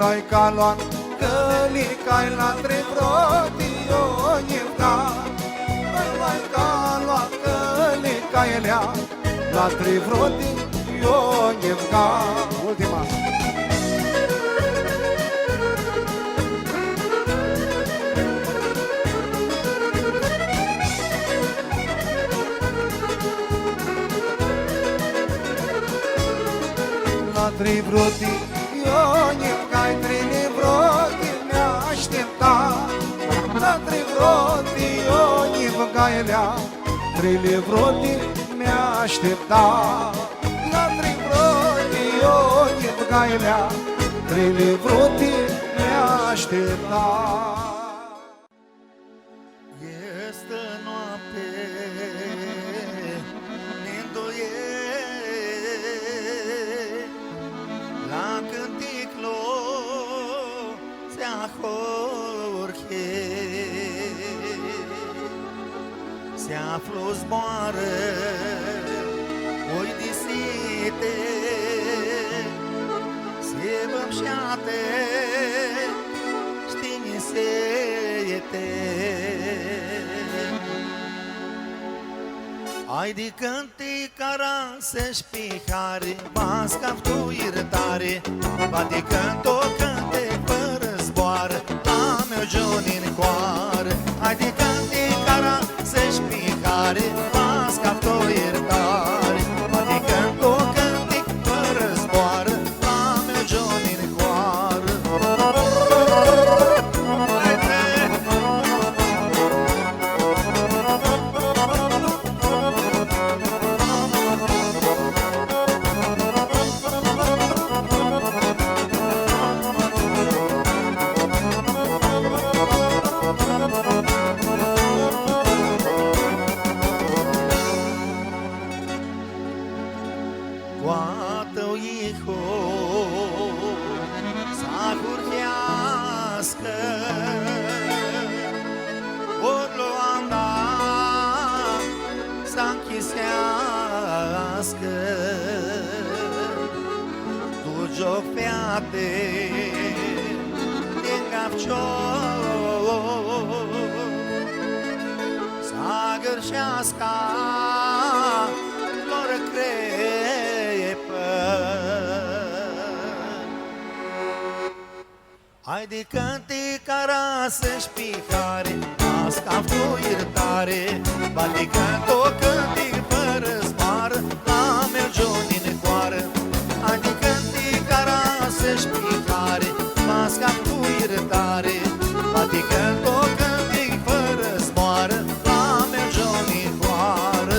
Noi calon călicai la trevrotio nivda, noi calon călicai la trevrotio nivda. Ultima. La trevrotio Ionivgai, 3 livroti mi-aștepta, la 3 vroti Ionivgai lea, 3 livroti mi-aștepta, la 3 vroti Ionivgai lea, 3 livroti mi-aștepta. Este noapte ne-ndoie la cânticlo Jorge se află zboară oi disite se vămșate știni sete ai di cânti cara se-și pihare basca tu iertare va di cânto cânte fără zboară la meu Johnny în coară ai di cânti cara se-și pihare basca tu iertare va di cânto cânte fără zboară la meu Johnny în coară nască tu jofeate din Gavcior să gârșească lor crepă. Hai de cânti cara să-și picare, ascaf cu iertare, bate cânto cânti fără zboară, la mergion din coară. Hai de cânti cara să-și picare, ascaf cu iertare, bate cânto cânti fără zboară, la mergion din coară.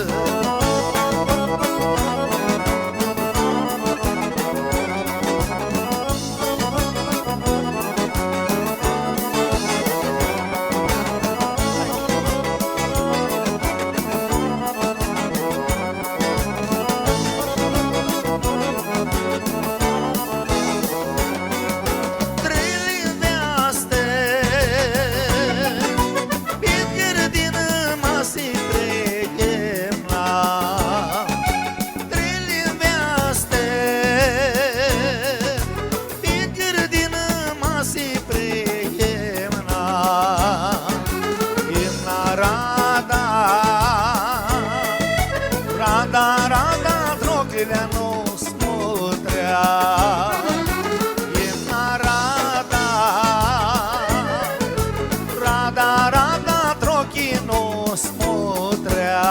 Rada, drogile nu smutrea, Imna rada, drogii nu smutrea.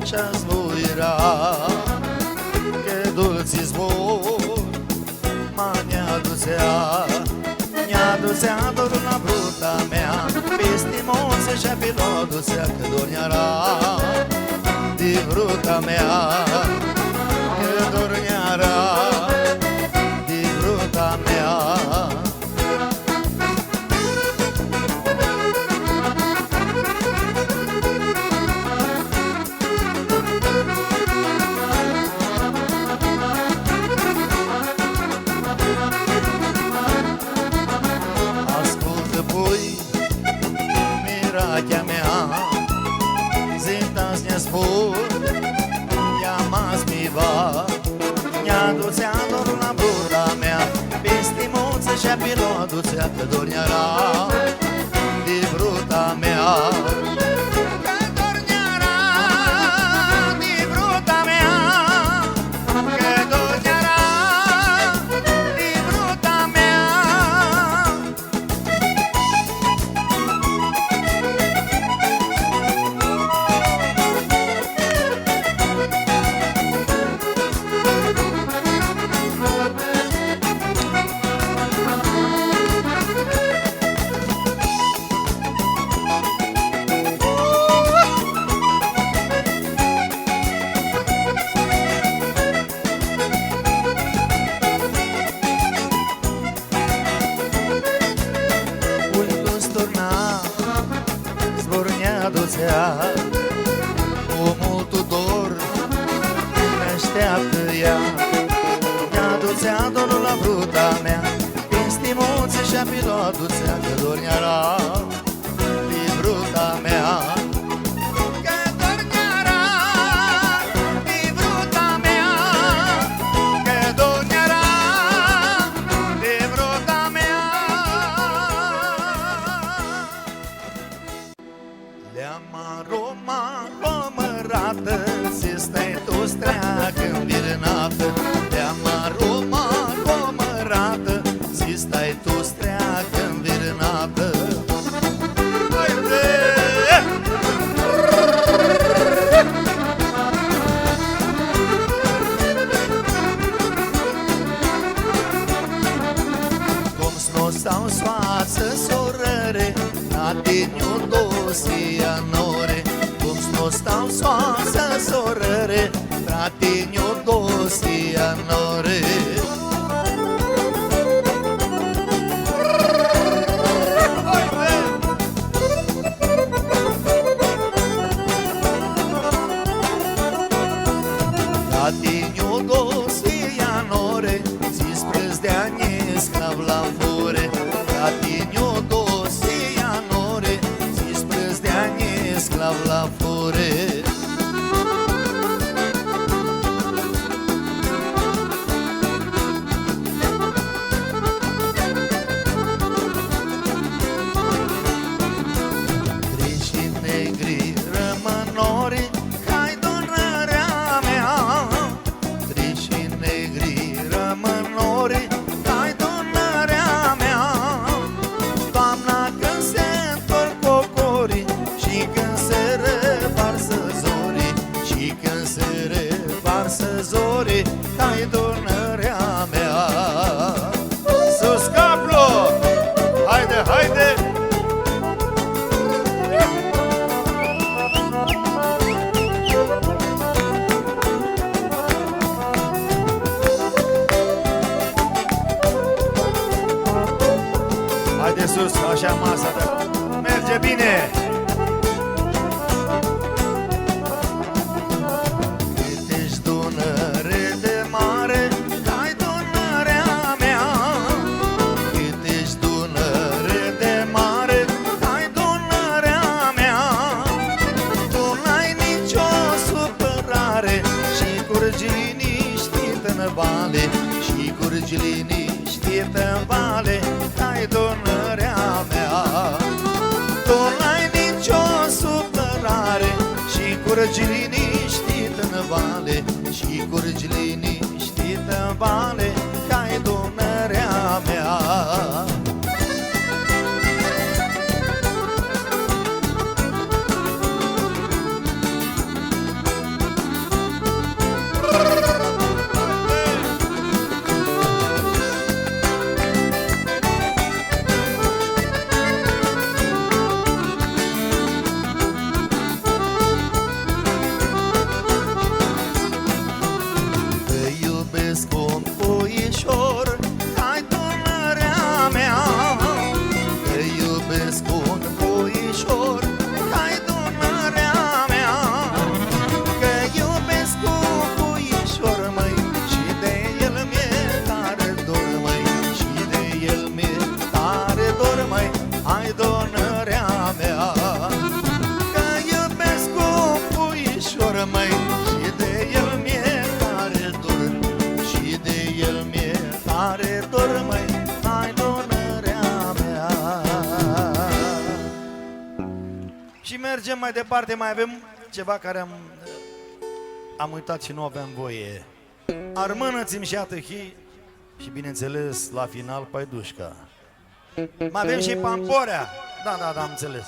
Și-ați vuira che dulci zbor ma ne-aducea dorul la bruta mea, peste moțe și-a piloducea că dorneara de bruta mea, că dorneara de bruta mea. Mirachea mea, zi-mi-ați ne spun, ea m-a smivat, ne-aducea dorul la bruta mea, peste moță și-a piloducea că dorneara de bruta mea. Că dorneara de bruta mea, că dorneara de bruta mea. Zbornea cu multul dor, ne-așteaptă ea. Ne-aducea dorul la bruta mea, stimuțe și-a pilotuță, că dorniara livruta mea. Că dorniara livruta mea, că dorniara livruta mea. Le-am aromat o mărată, si stai tu streacă-n virnată. Le-am aromat o mărată, si stai tu streacă-n virnată. Haide! Cum s-no stau soață sorăre, Natiniu dosia nore. Cum s-no stau soață sorăre, Natiniu dosia nore. Natiniu dosia nore, zis prez de ani sclav la fure. Natiniu dosia nore, zis prez de ani sclav la fure. Triși negri rămânori, hai donarea mea. Triși negri rămânori, hai donarea mea. Toamna când se întorc cocorii și când se revarsă zorii, și când se revarsă zorii, hai donarea mea. Sus caplo! Haide, haide! Haide sus, așa masa, merge bine! Câte-și Dunăre de mare, hai Dunărea mea. Câte-și Dunăre de mare, hai Dunărea mea. Tu n-ai nicio supărare și curgi liniștit în vale, și curgi liniștit în vale, hai Dunărea mea. Tu n-ai nicio supărare și curgi liniștit în vale, și curgi liniștit în vale, hai Dunărea mea. Te iubesc un puișor, hai Dunărea mea. Te iubesc un puișor, hai Dunărea mea. Că iubesc un puișor, măi, și de el mi-e tare dor, măi, și de el mi-e tare dor, măi, hai Dunărea mea. Că iubesc un puișor, măi, și de el mi-e tare dor, și de el mi-e tare dor, măi, hai Dunărea mea. Și mergem mai departe, mai avem ceva care am uitat și nu aveam voie. Armână-ți-mi și atâhi și bineînțeles la final Paidușca. Mai avem și Pamporea. Da, am înțeles.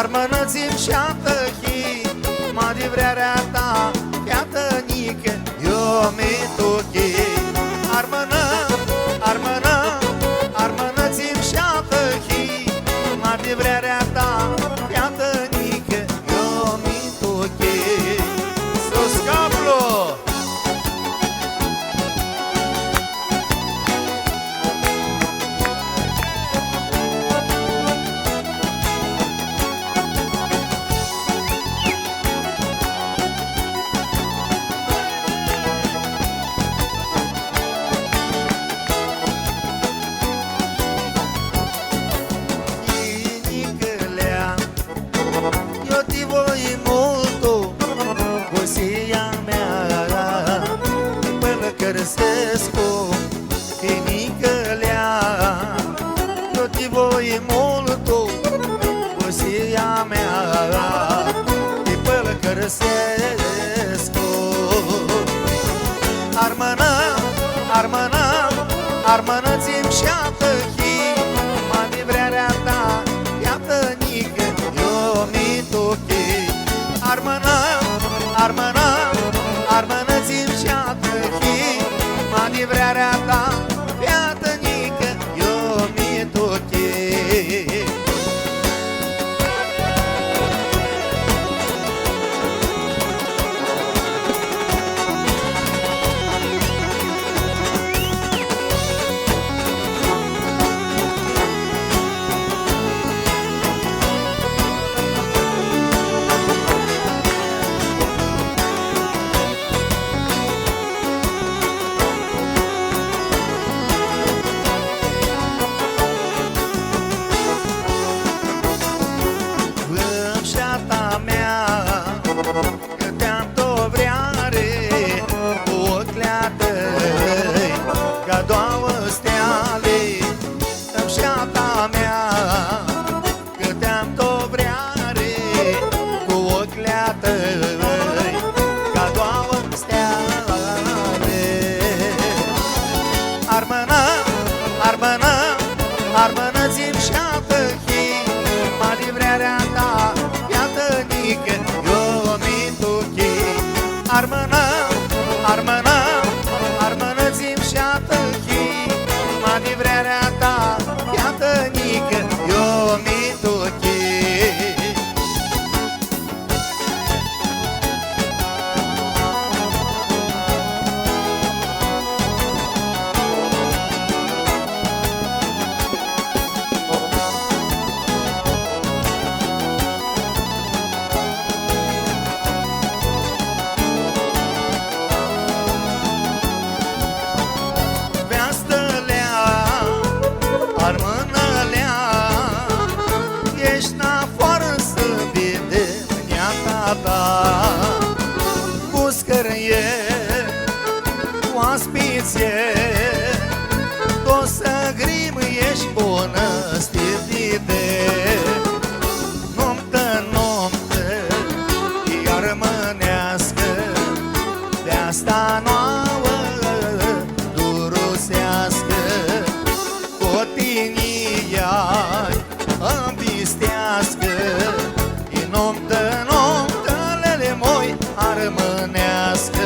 Armănăți-mi și-ată chi, ma de vrearea ta, iată nică, eu mi-tuchi. Armănă, armănă, armănăți-mi și-ată chi, ma de vrearea ta, iată nică, eu mi-tuchi. Sus capul! Cărsescu, Finicălea, eu te voi multu, busia mea, te pălcărsescu. Armănă, armănă, armănăți-mi și-ată chi, ma de vrearea ta, iată nică, eu mi-tuchi. Armănă, armănă, armănăți-mi și-ată chi, ma de vrearea ta, iată nică, eu mi-tuchi. Că te-am dovreare cu ocleatăi, ca două steale în șeata mea. Că te-am dovreare cu ocleatăi, ca două steale. Armănă, armănă, armănăți-mi și-ată chi, ma de vrearea ta, iată nică, eu mi-tuchi. Armănă, armănă, armănăți-mi și-ată chi, ma de vrearea ta, iată nică, eu mi-tuchi. Armânălea, ești n-afară să vedem neata ta. Cu scărăieri, cu aspiție, o să grim, ești bună stilite. Noaptă, noaptă, e armânească, de asta nouă durusească. Cotinia-i ambistească, e noaptă, noaptă, lele moi armânească.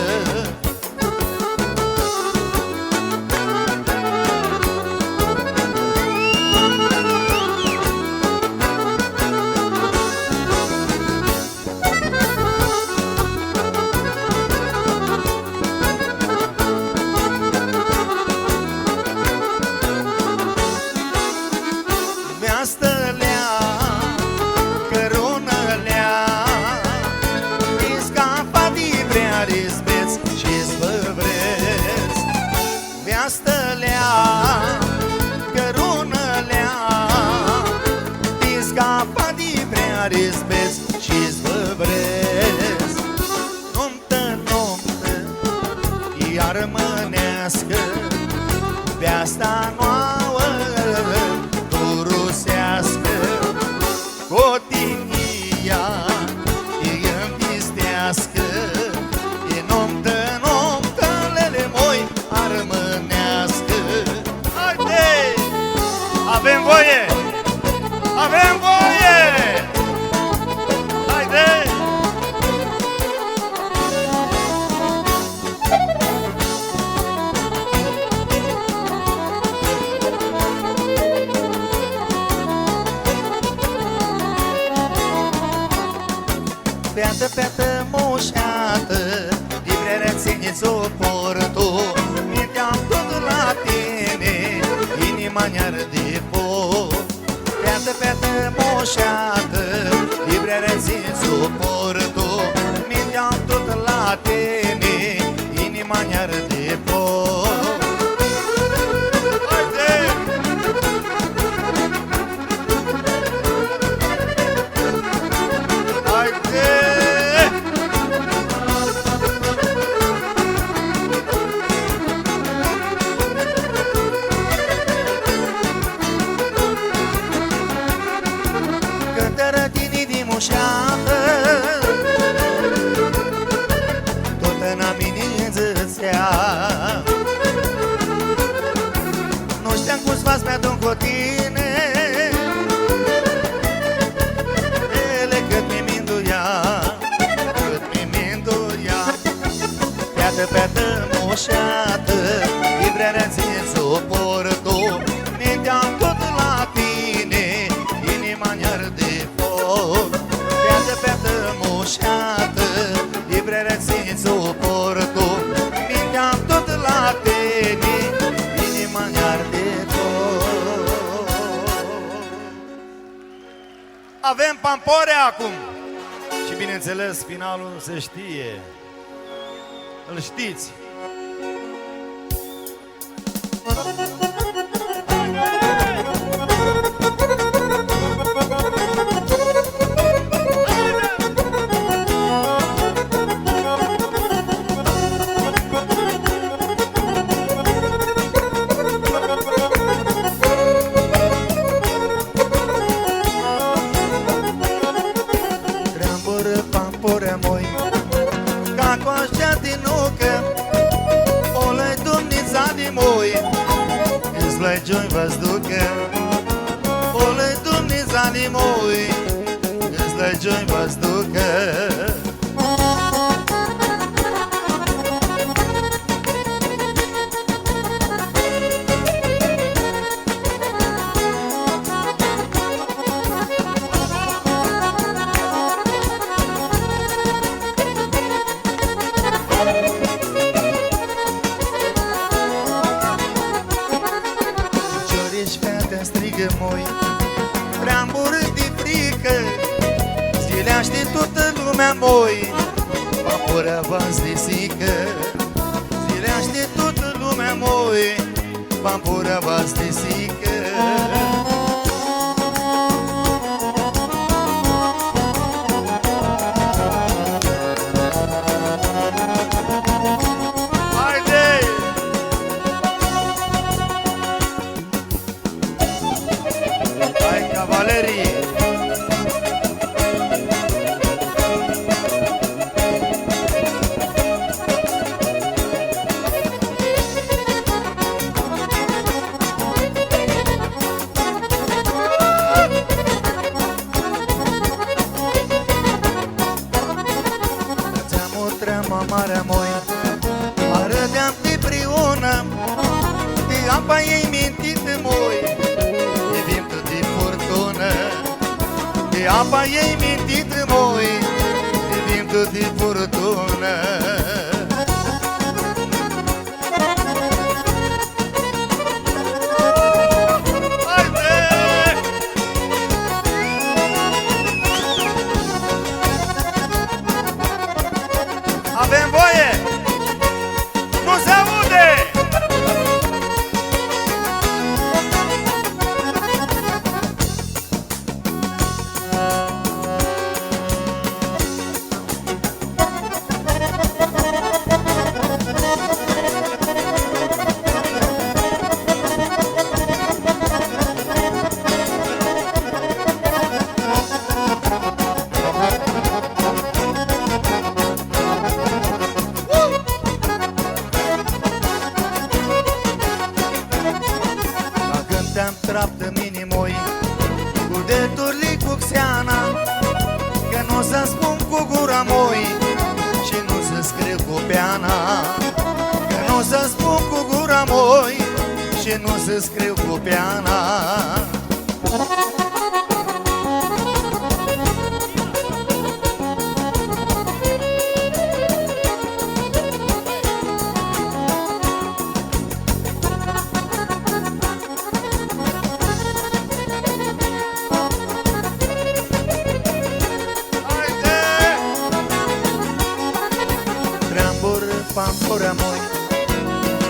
Stălea, cărunălea, iscapa de vrea risbeți și-ți văvreți. Mea stălea, cărunălea, iscapa de vrea risbeți și-ți văvreți. Noaptă, noaptă, e armânească, pe asta nouă durusească. Cotinia e învistească, e noaptă, noaptă, lele moi armânească. Haide! Avem voie! Avem voie! Peată, peată moșată, livrere ține suportul. Minteam tot la tine, inima ne-ar de foc. Peată, peată moșată, livrere ține suportul. Minteam tot la tine, inima ne-ar de foc. Tot în amenință-țea. Nu știam cum să-ți mi-adun cu tine, ele cât mi minduia, cât mi minduia. Peată, peată moșată, livrerea ție suportul. Minteam tot la tine, inima ne-ar de foc. Peată, peată moșată, livrerea ție suportul. Minteam tot la tine, inima ne-ar de foc. Avem Pampore acum. Și bineînțeles, finalul se știe. Îl știți. Pampore moi, ca coaștea din nucă, o lăi Dumneza din moi, îți lăi join văzducă. O lăi Dumneza din moi, îți lăi join văzducă. Moi, prea îmburât de frică, zileaște toată lumea moi. Pampura v-ați desică, zileaște toată lumea moi. Pampura v-ați desică. Marea moi, arădeam de priună, de apa ei mintită moi, de vintul de furtună. De apa ei mintită moi, de vintul de furtună. Avem voie! Nu se aude! Traptă minimoi, cu deturli cu Xeana, că nu să spun cu gura moi și nu să scriu cu peana. Că nu să spun cu gura moi și nu să scriu cu peana. amor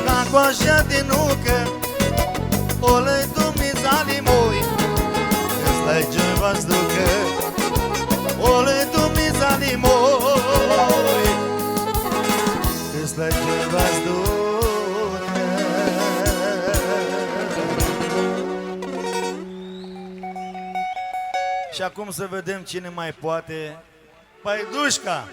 ca coașa din nucă, olei Dumnezali moi, ăsta-i ce v-ați ducă, olei Dumnezali moi, ăsta-i ce v-ați ducă. Și acum să vedem cine mai poate. Paidușca!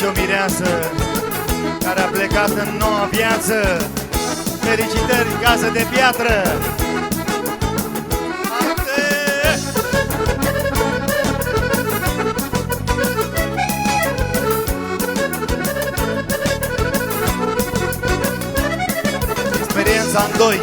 O mireasă care a plecat în noua viață. Felicitări, casă de piatră! Experiența în doi.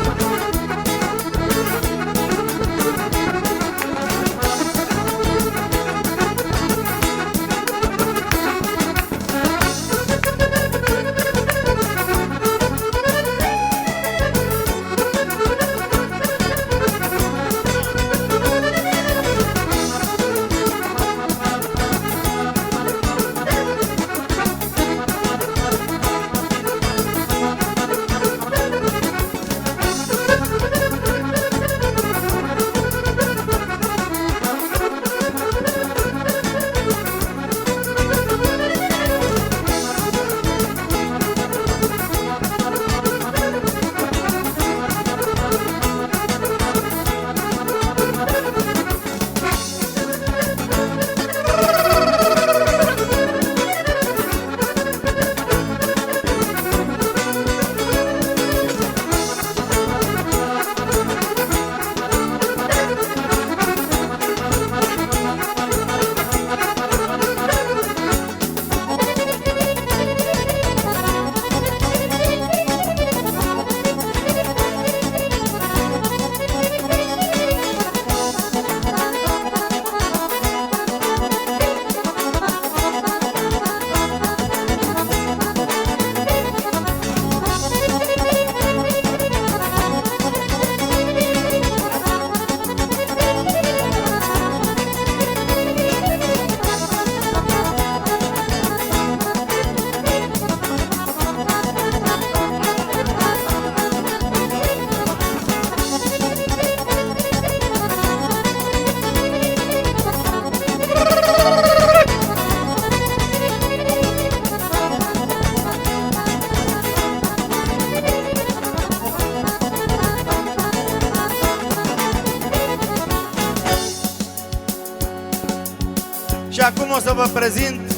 Și acum o să vă prezint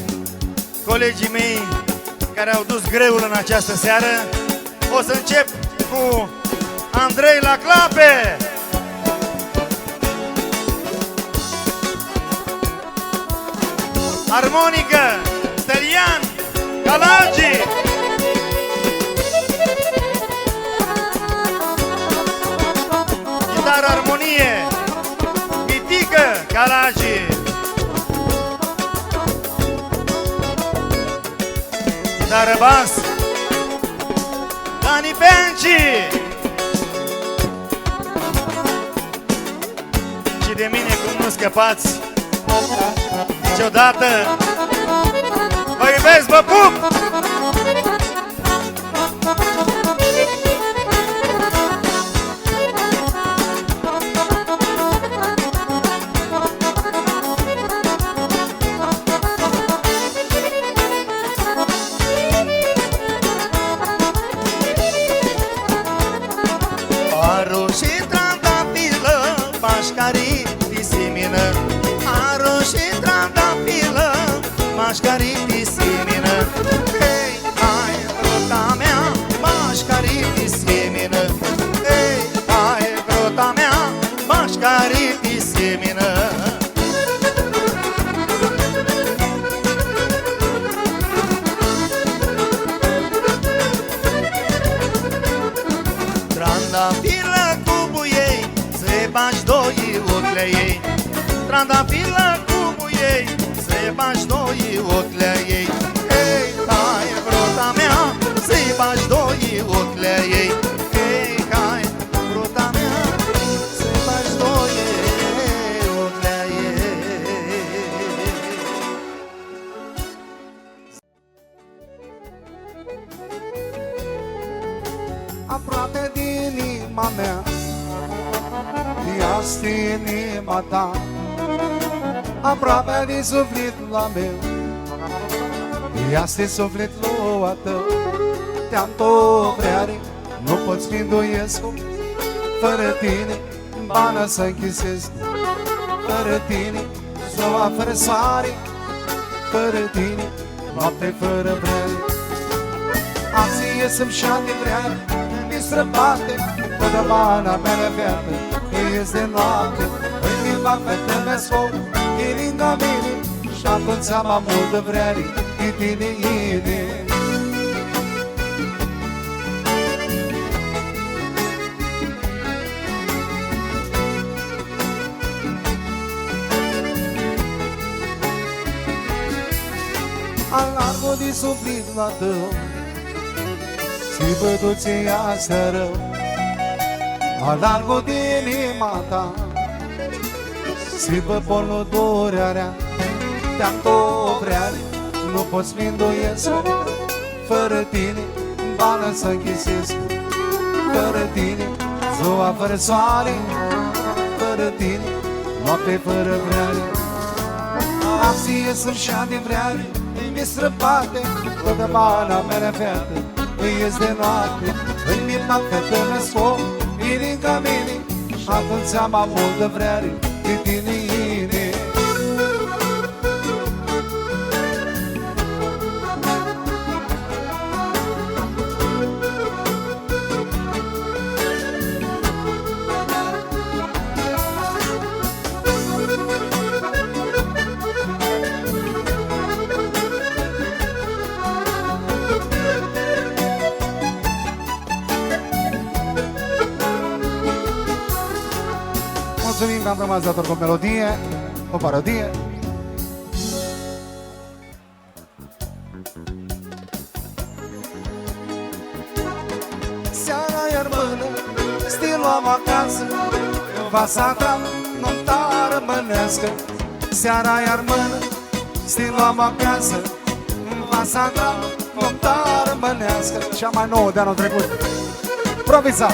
colegii mei care au dus greul în această seară. O să încep cu Andrei la clape! Armonică, Stelian, Calagi! Gitară, armonie, Mitică, Calagi! Gitară, bas, Dani Benci! Și de mine cum nu scăpați niciodată. Vă iubesc, vă pup! Aru și trandafilă, mașcarii pisimină. Aru și trandafilă, mașcarii pisimină. Hei, hai, ruta mea, mașcarii pisimină. Hei, hai, ruta mea, mașcarii pisimină. bași doi ochi ei, trandafiră cum ei, să-i bași doi ochi ei. Hei, hai, bruta mea, să-i bași doi ochi ei. Hei, hai, bruta mea, să-i bași doi ochi ei. Aproape din inima mea, ia-ți inima ta, aproape din sufletul la meu, ia-ți sufletul a tău. Te-am tot vreare, nu poți fi îndoiescu, fără tine bana să închisesc, fără tine ziua fără soare, fără tine noapte fără vreme. Azi ies-mi și-a de vreare, mi străbate toată bana mea de viață, ies de noapte, îmi fac fete mea scop, e lângă mine, și atunci am multă vreare, de tine ine. Alargul de suflet la tău, și băduții astea rău. Alargul din inima ta, și bă polul durerea. Te-am tot vreare, nu poți fi îndoiesc, fără tine bana să închisesc, fără tine ziua fără soare, fără tine noapte fără vreare. Azi ies și-a de vreare, mi străbate toată bana mea de viață, ies de noapte, îmi fac fete mea scop, e lângă mine, și atunci am multă vreare de tine ine. Mulțumim că am rămas dator cu o melodie, o parodie. Seara iar mână, stil luam acasă, vasa ta nu-mi ta rămânească. Seara iar mână, stil luam acasă, vasa ta nu-mi ta rămânească. Cea mai nouă de anul trecut, Provița.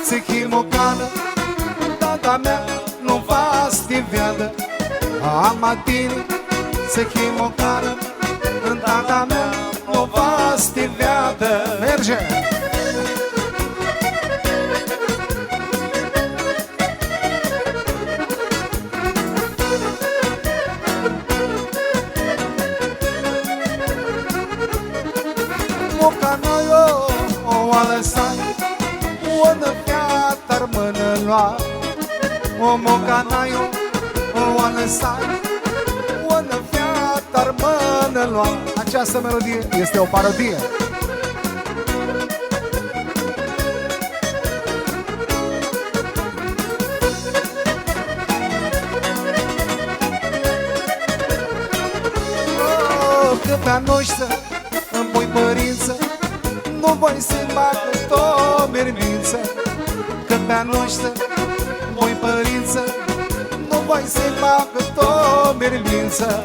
Se chimocană, tata mea nu va stiveadă. Amatini, se chimocană, tata mea nu va stiveadă. Merge! Mocanoio, o alăsai, o năfiatar mână lua, o mocanaio, o alăsai, o năfiatar mână lua. Această melodie este o parodie. Că pe-a noștă îmi pui părință, nu voi să-mi bagă o mermință. Că pe-a noștă voi părință, nu voi să-mi bagă o mermință.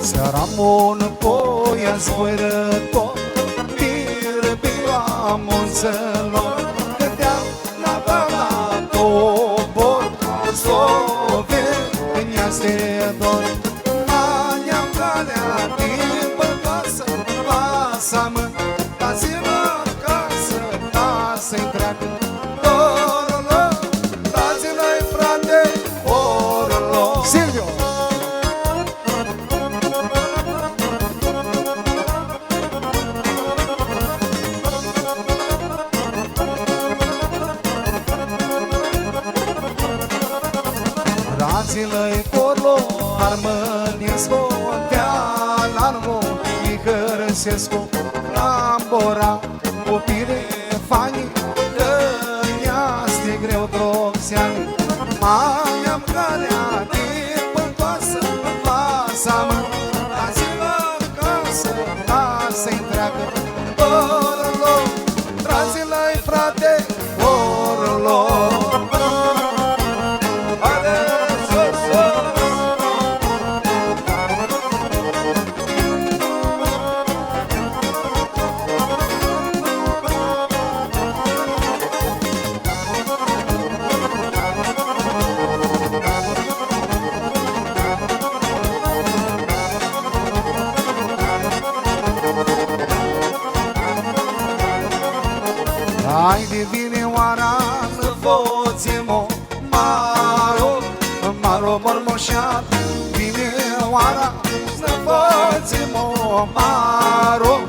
Seara mon poia zbărător, tirbiua munțelor, cădeam la bala tobor, Slovenia se dor. Mania-mi calea din băgasă, lasă-mă, dați-mă acasă, lasă-i treacă. Orolo, dați-l-i frate, orolo. Silvio! Porlo armănesco Tealarmo Ihărăsescu Lambora Copile fani Că-i greu Troxeani Mai am calea de pântoasă Lasă-mă, dați-mă în casă Lasă-i întreagă Porlo Trage-l-ai frate Porlo Haide vine oara să voțimo Maro, maro mormoșat Vine oara să voțimo Maro,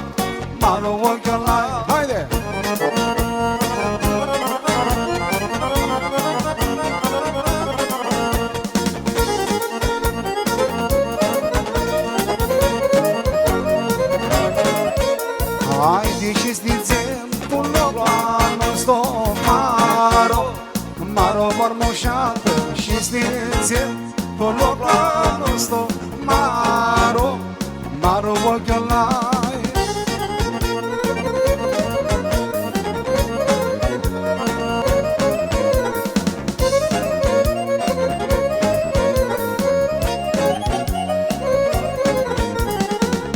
maro ochelai Haide! Haide și stițem Maro, maro mormoșată și stințe Cu loc la nostru Maro, maro ochelai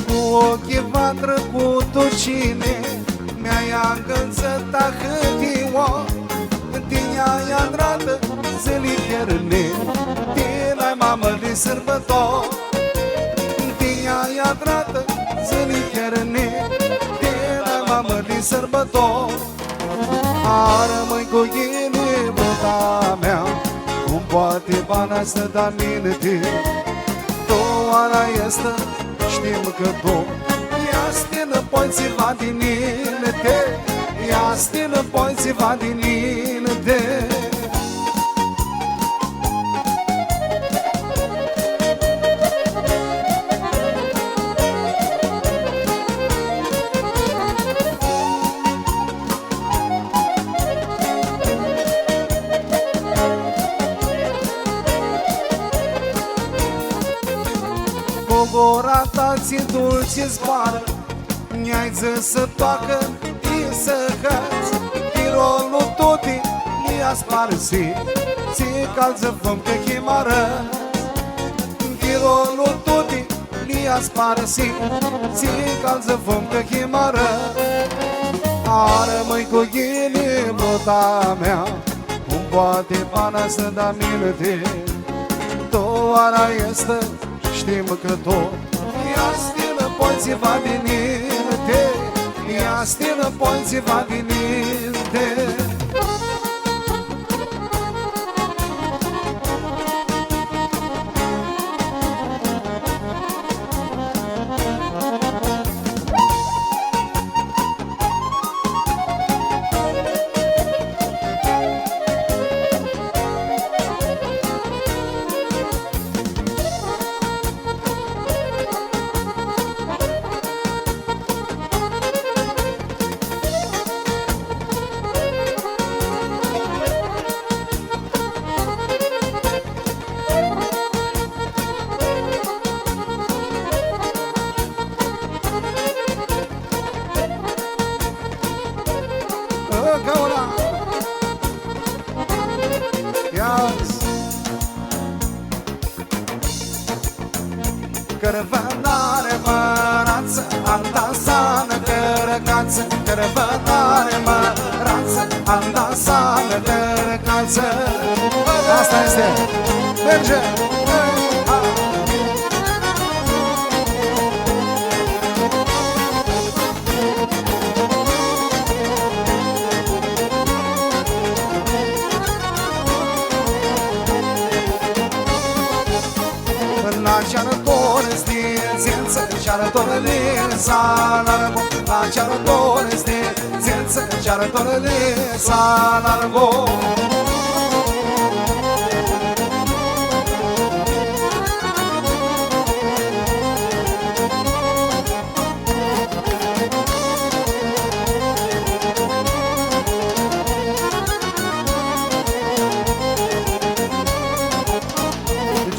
Cu ochii vatră cu turcine Mi-ai angănțătat hâtiua Tine-ai adrată zilii pierne Tine-ai mamă de sărbător Tine-ai adrată zilii pierne Tine-ai mamă de sărbător Arămâi cu ghine băta mea Cum poate bana să da minte Tu ara este știm că tu Ia-stină poițiva din inete Ia-stină poițiva din inete Cu gura ta ți dulce zboară Mi-ai zis să toacă și să hăți Tirolul toti mi-a sparsit Ți calță făm că chimară Tirolul toti mi-a sparsit Ți calță făm că chimară Ară-măi cu ghine bluta mea Cum poate pana să da minte Tu ara este știm că tu Ia-stină poițiva din minte Ia-stină poițiva din minte Cărăvănare mărață, am dansat în cărăcață Cărăvănare mărață, am dansat în cărăcață Asta este, merge! La cearător stințență, cearătorele salarbo La cearător stințență, cearătorele salarbo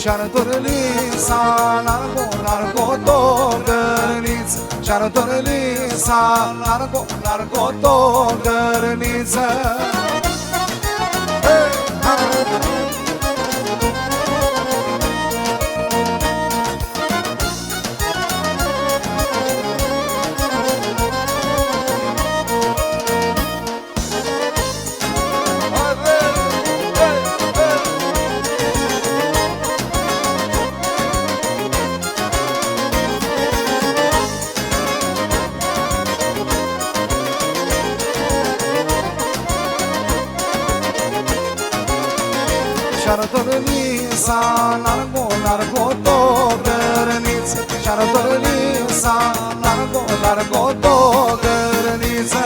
Și-arătorălița, largo-largo-togărniță, Și-arătorălița, largo-largo-togărniță. Și-arătorălița, largo-largo-togărniță, Și-arătorălița, largo-largo-togărniță.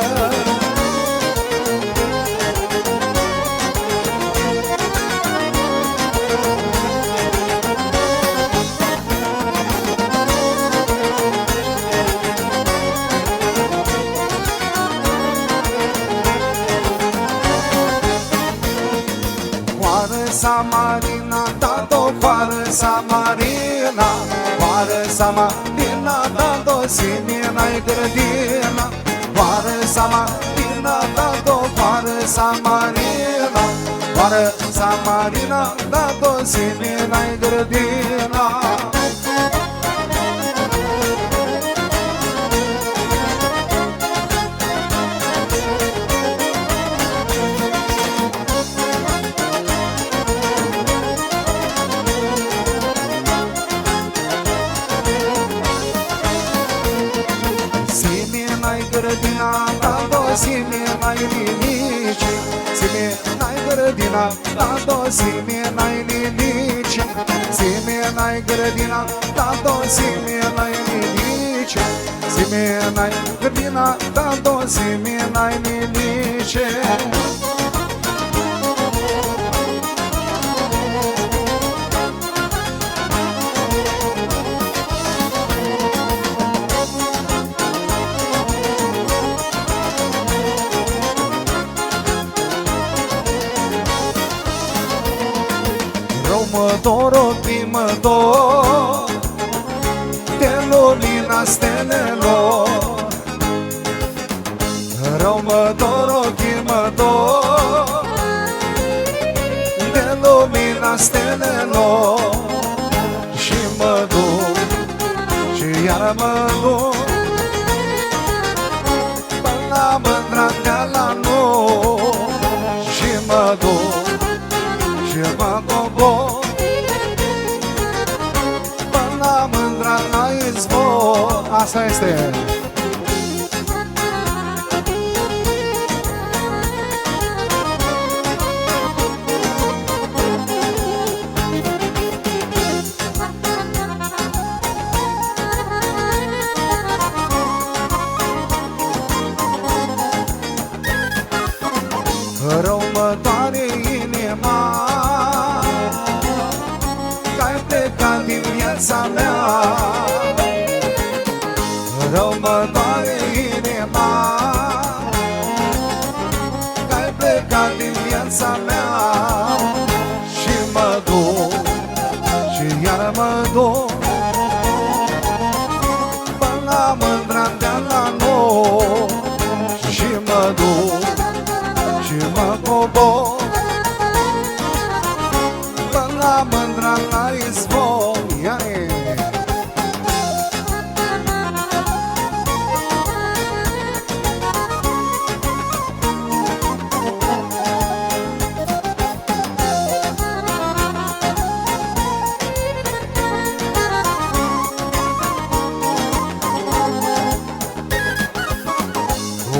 Marina, tanto Farsa Marina, Farsa Marina, tanto Simina e Gradina, Farsa Marina, tanto Farsa Marina, Farsa Marina, tanto Simina e Gradina. Simina-i linici, Simina-i grădina, Tado, Simina-i linici, Simina-i grădina, Tado, Simina-i linici, Simina-i grădina, Tado, Simina-i linici. Romător, primător, de lumina stelelor. Romător, primător, de lumina stelelor. Și mă duc, și iar mă duc, până la mândra de la nou. Și mă duc, și mă cobor, până la mândra la izvor. Asta este. Rău mă doare inima că-ai plecat din viața mea. Rău mă doare inima că-ai plecat din viața mea. Și mă duc, și iar mă duc, până la mândra de la nou. Și mă duc, și mă cobor, până la mândra la izvor.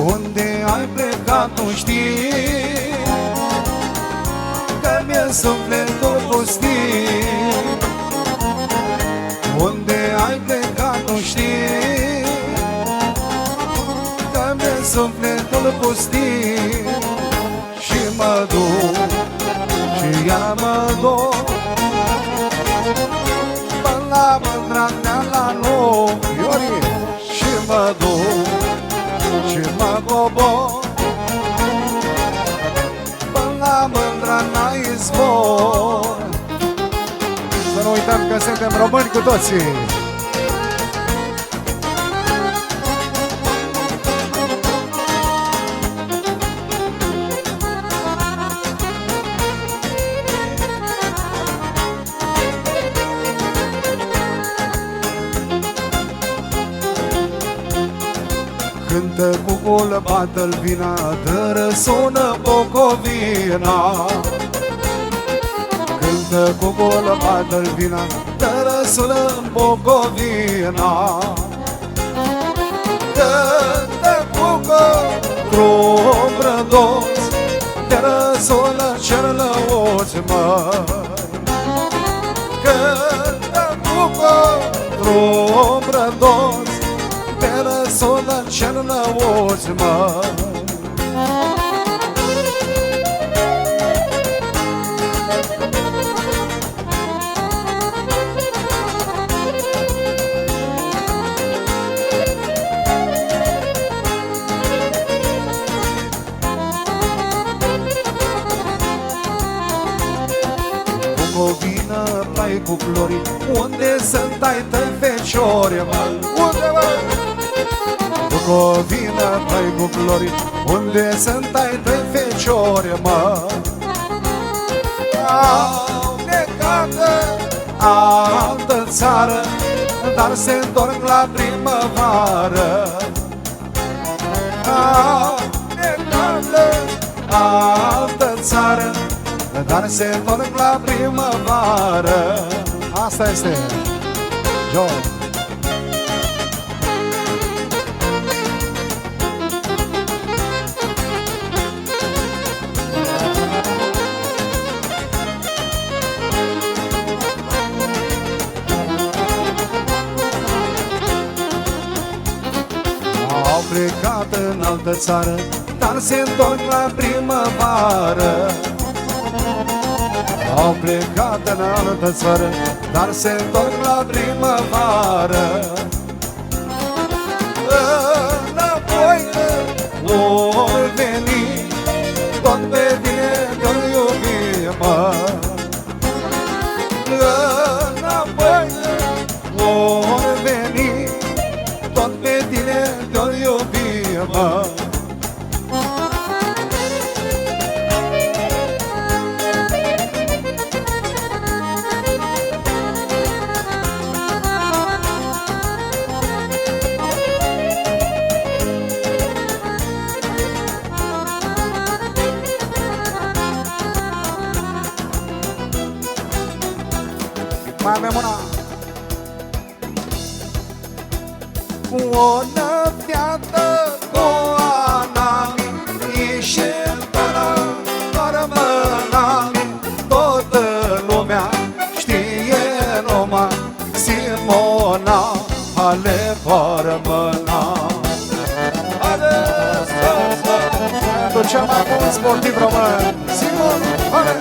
Unde ai plecat nu știi, că mi-e sufletul pustit. Unde ai plecat nu știi, că mi-e sufletul pustit. Și mă duc, și iar mă duc, până la mândra de la nou. Și mă duc, și mă cobor, până la mândra la izvor. Să nu Suntem români cu toții. Cântă cu gulă, bată-l vina, dă răsună Bucovina. Cântă cu gulă, bată-l vina, dă răsună Bucovina. Cântă cu drum rădos, dă răsună cer lăuți, măi. Cântă cu drum rădos, pe răsună cer lăuți, măi. Bucovină, plai cu flori, unde sunt ai tăi feciori, măi? Unde, măi? Bucovină, plai cu flori, unde sunt ai tăi feciori, măi? Au plecat altă țară, dar se întorc la primăvară. Au plecat altă țară, dar se întorc la primăvară. Asta este John. Au plecat în altă țară, dar se întorc la primăvară. Au plecat în altă țară, dar se întorc la primăvară. Înapoi vor veni, tot pe tine te-or iubi, mă. Înapoi vor veni, tot pe tine te-or iubi, mă. Mai avem una. Cu o năfteată cu anami, Ișeltără, fără mânami, toată lumea știe numai Simona, ale fără mâna. Pentru cel mai bun sportiv român, Simon, ale!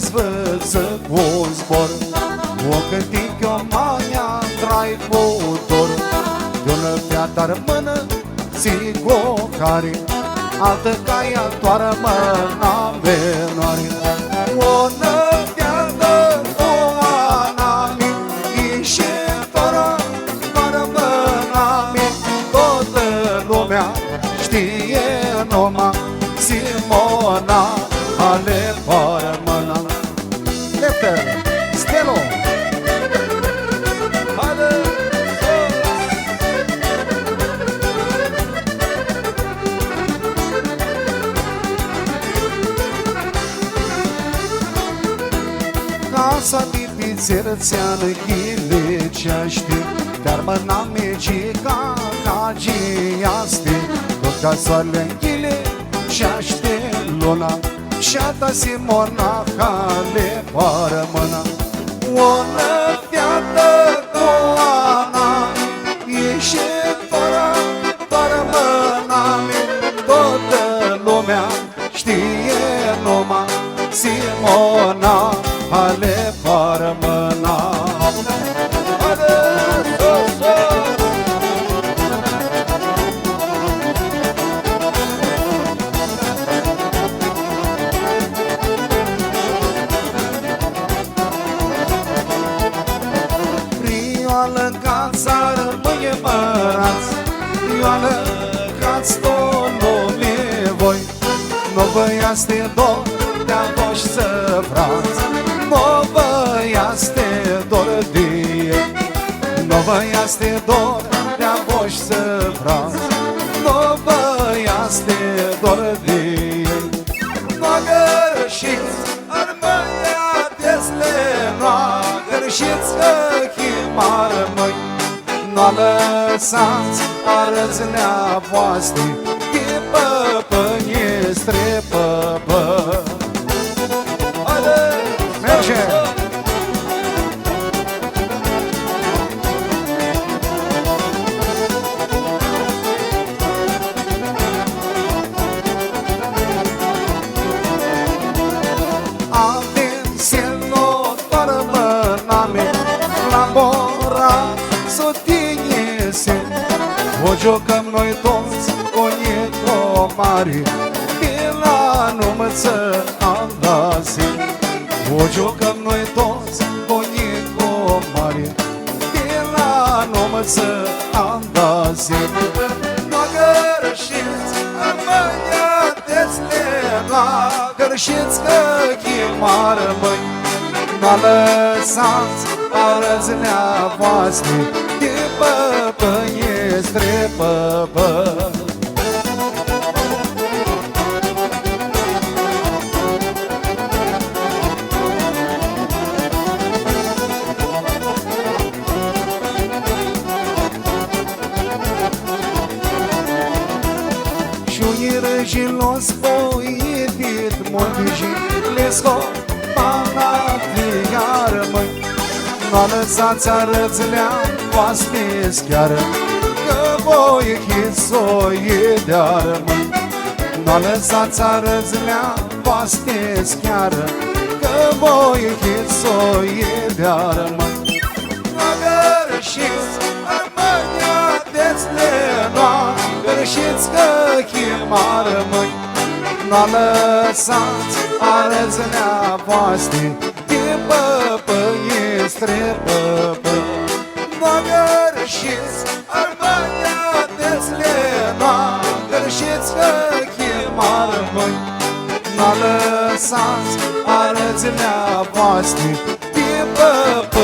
Zvăță cu zbor, o cântică mania trai cu dor. De-o fiată rămână țigo care altă caia toară mâna menoare. O năfiată cu anami, Ișeltără, toară mânami, toată lumea știe numai Simona, ale fără mâna. Stelo. Casa de pizzeria ți-ană ghileceaște, dar mâna mecica ca giaste. Tot ca soarele înghileceaște luna, și-a ta Simona, ale fără mâna. O năfteată cu anami, Ișeltără, fără mânami, toată lumea știe numai Simona, ale fără mâna. este dor de-a voștri să frați, nu vă este dor de el. Nu vă este dor de-a voștri să frați, nu vă este dor de el. Nu gărșiți armânia desle, nu gărșiți că chimară măi, nu lăsați arăținea voastră de păpănie strepăpă. Merge! Avem semnul fără mâname, la bora sotine se. O jucăm noi toți cu nico mare, de la număță andase. O jucăm noi toți cu nico mare, de la număță andase. Nu gărășiți armânia desle, nu gărășiți că chimară măi, nu lăsați arăținea voastră de păpănie strepăpă. Gelos poetit mondici lesco panatiar măi, n-a lăsați arățilea voastre schiară, că voi chisoie de-ară măi. N-a lăsați arățilea voastre schiară, că voi chisoie de-ară măi. N-a gărășiți armânia desle, n-a gărășiți că chimară măi, n-a lăsați arăținea voastră de păpăie strepăpă. N-a gărășiți armânia desle, n-a gărășiți că chimară măi, n-a lăsați arăținea voastră de păpăie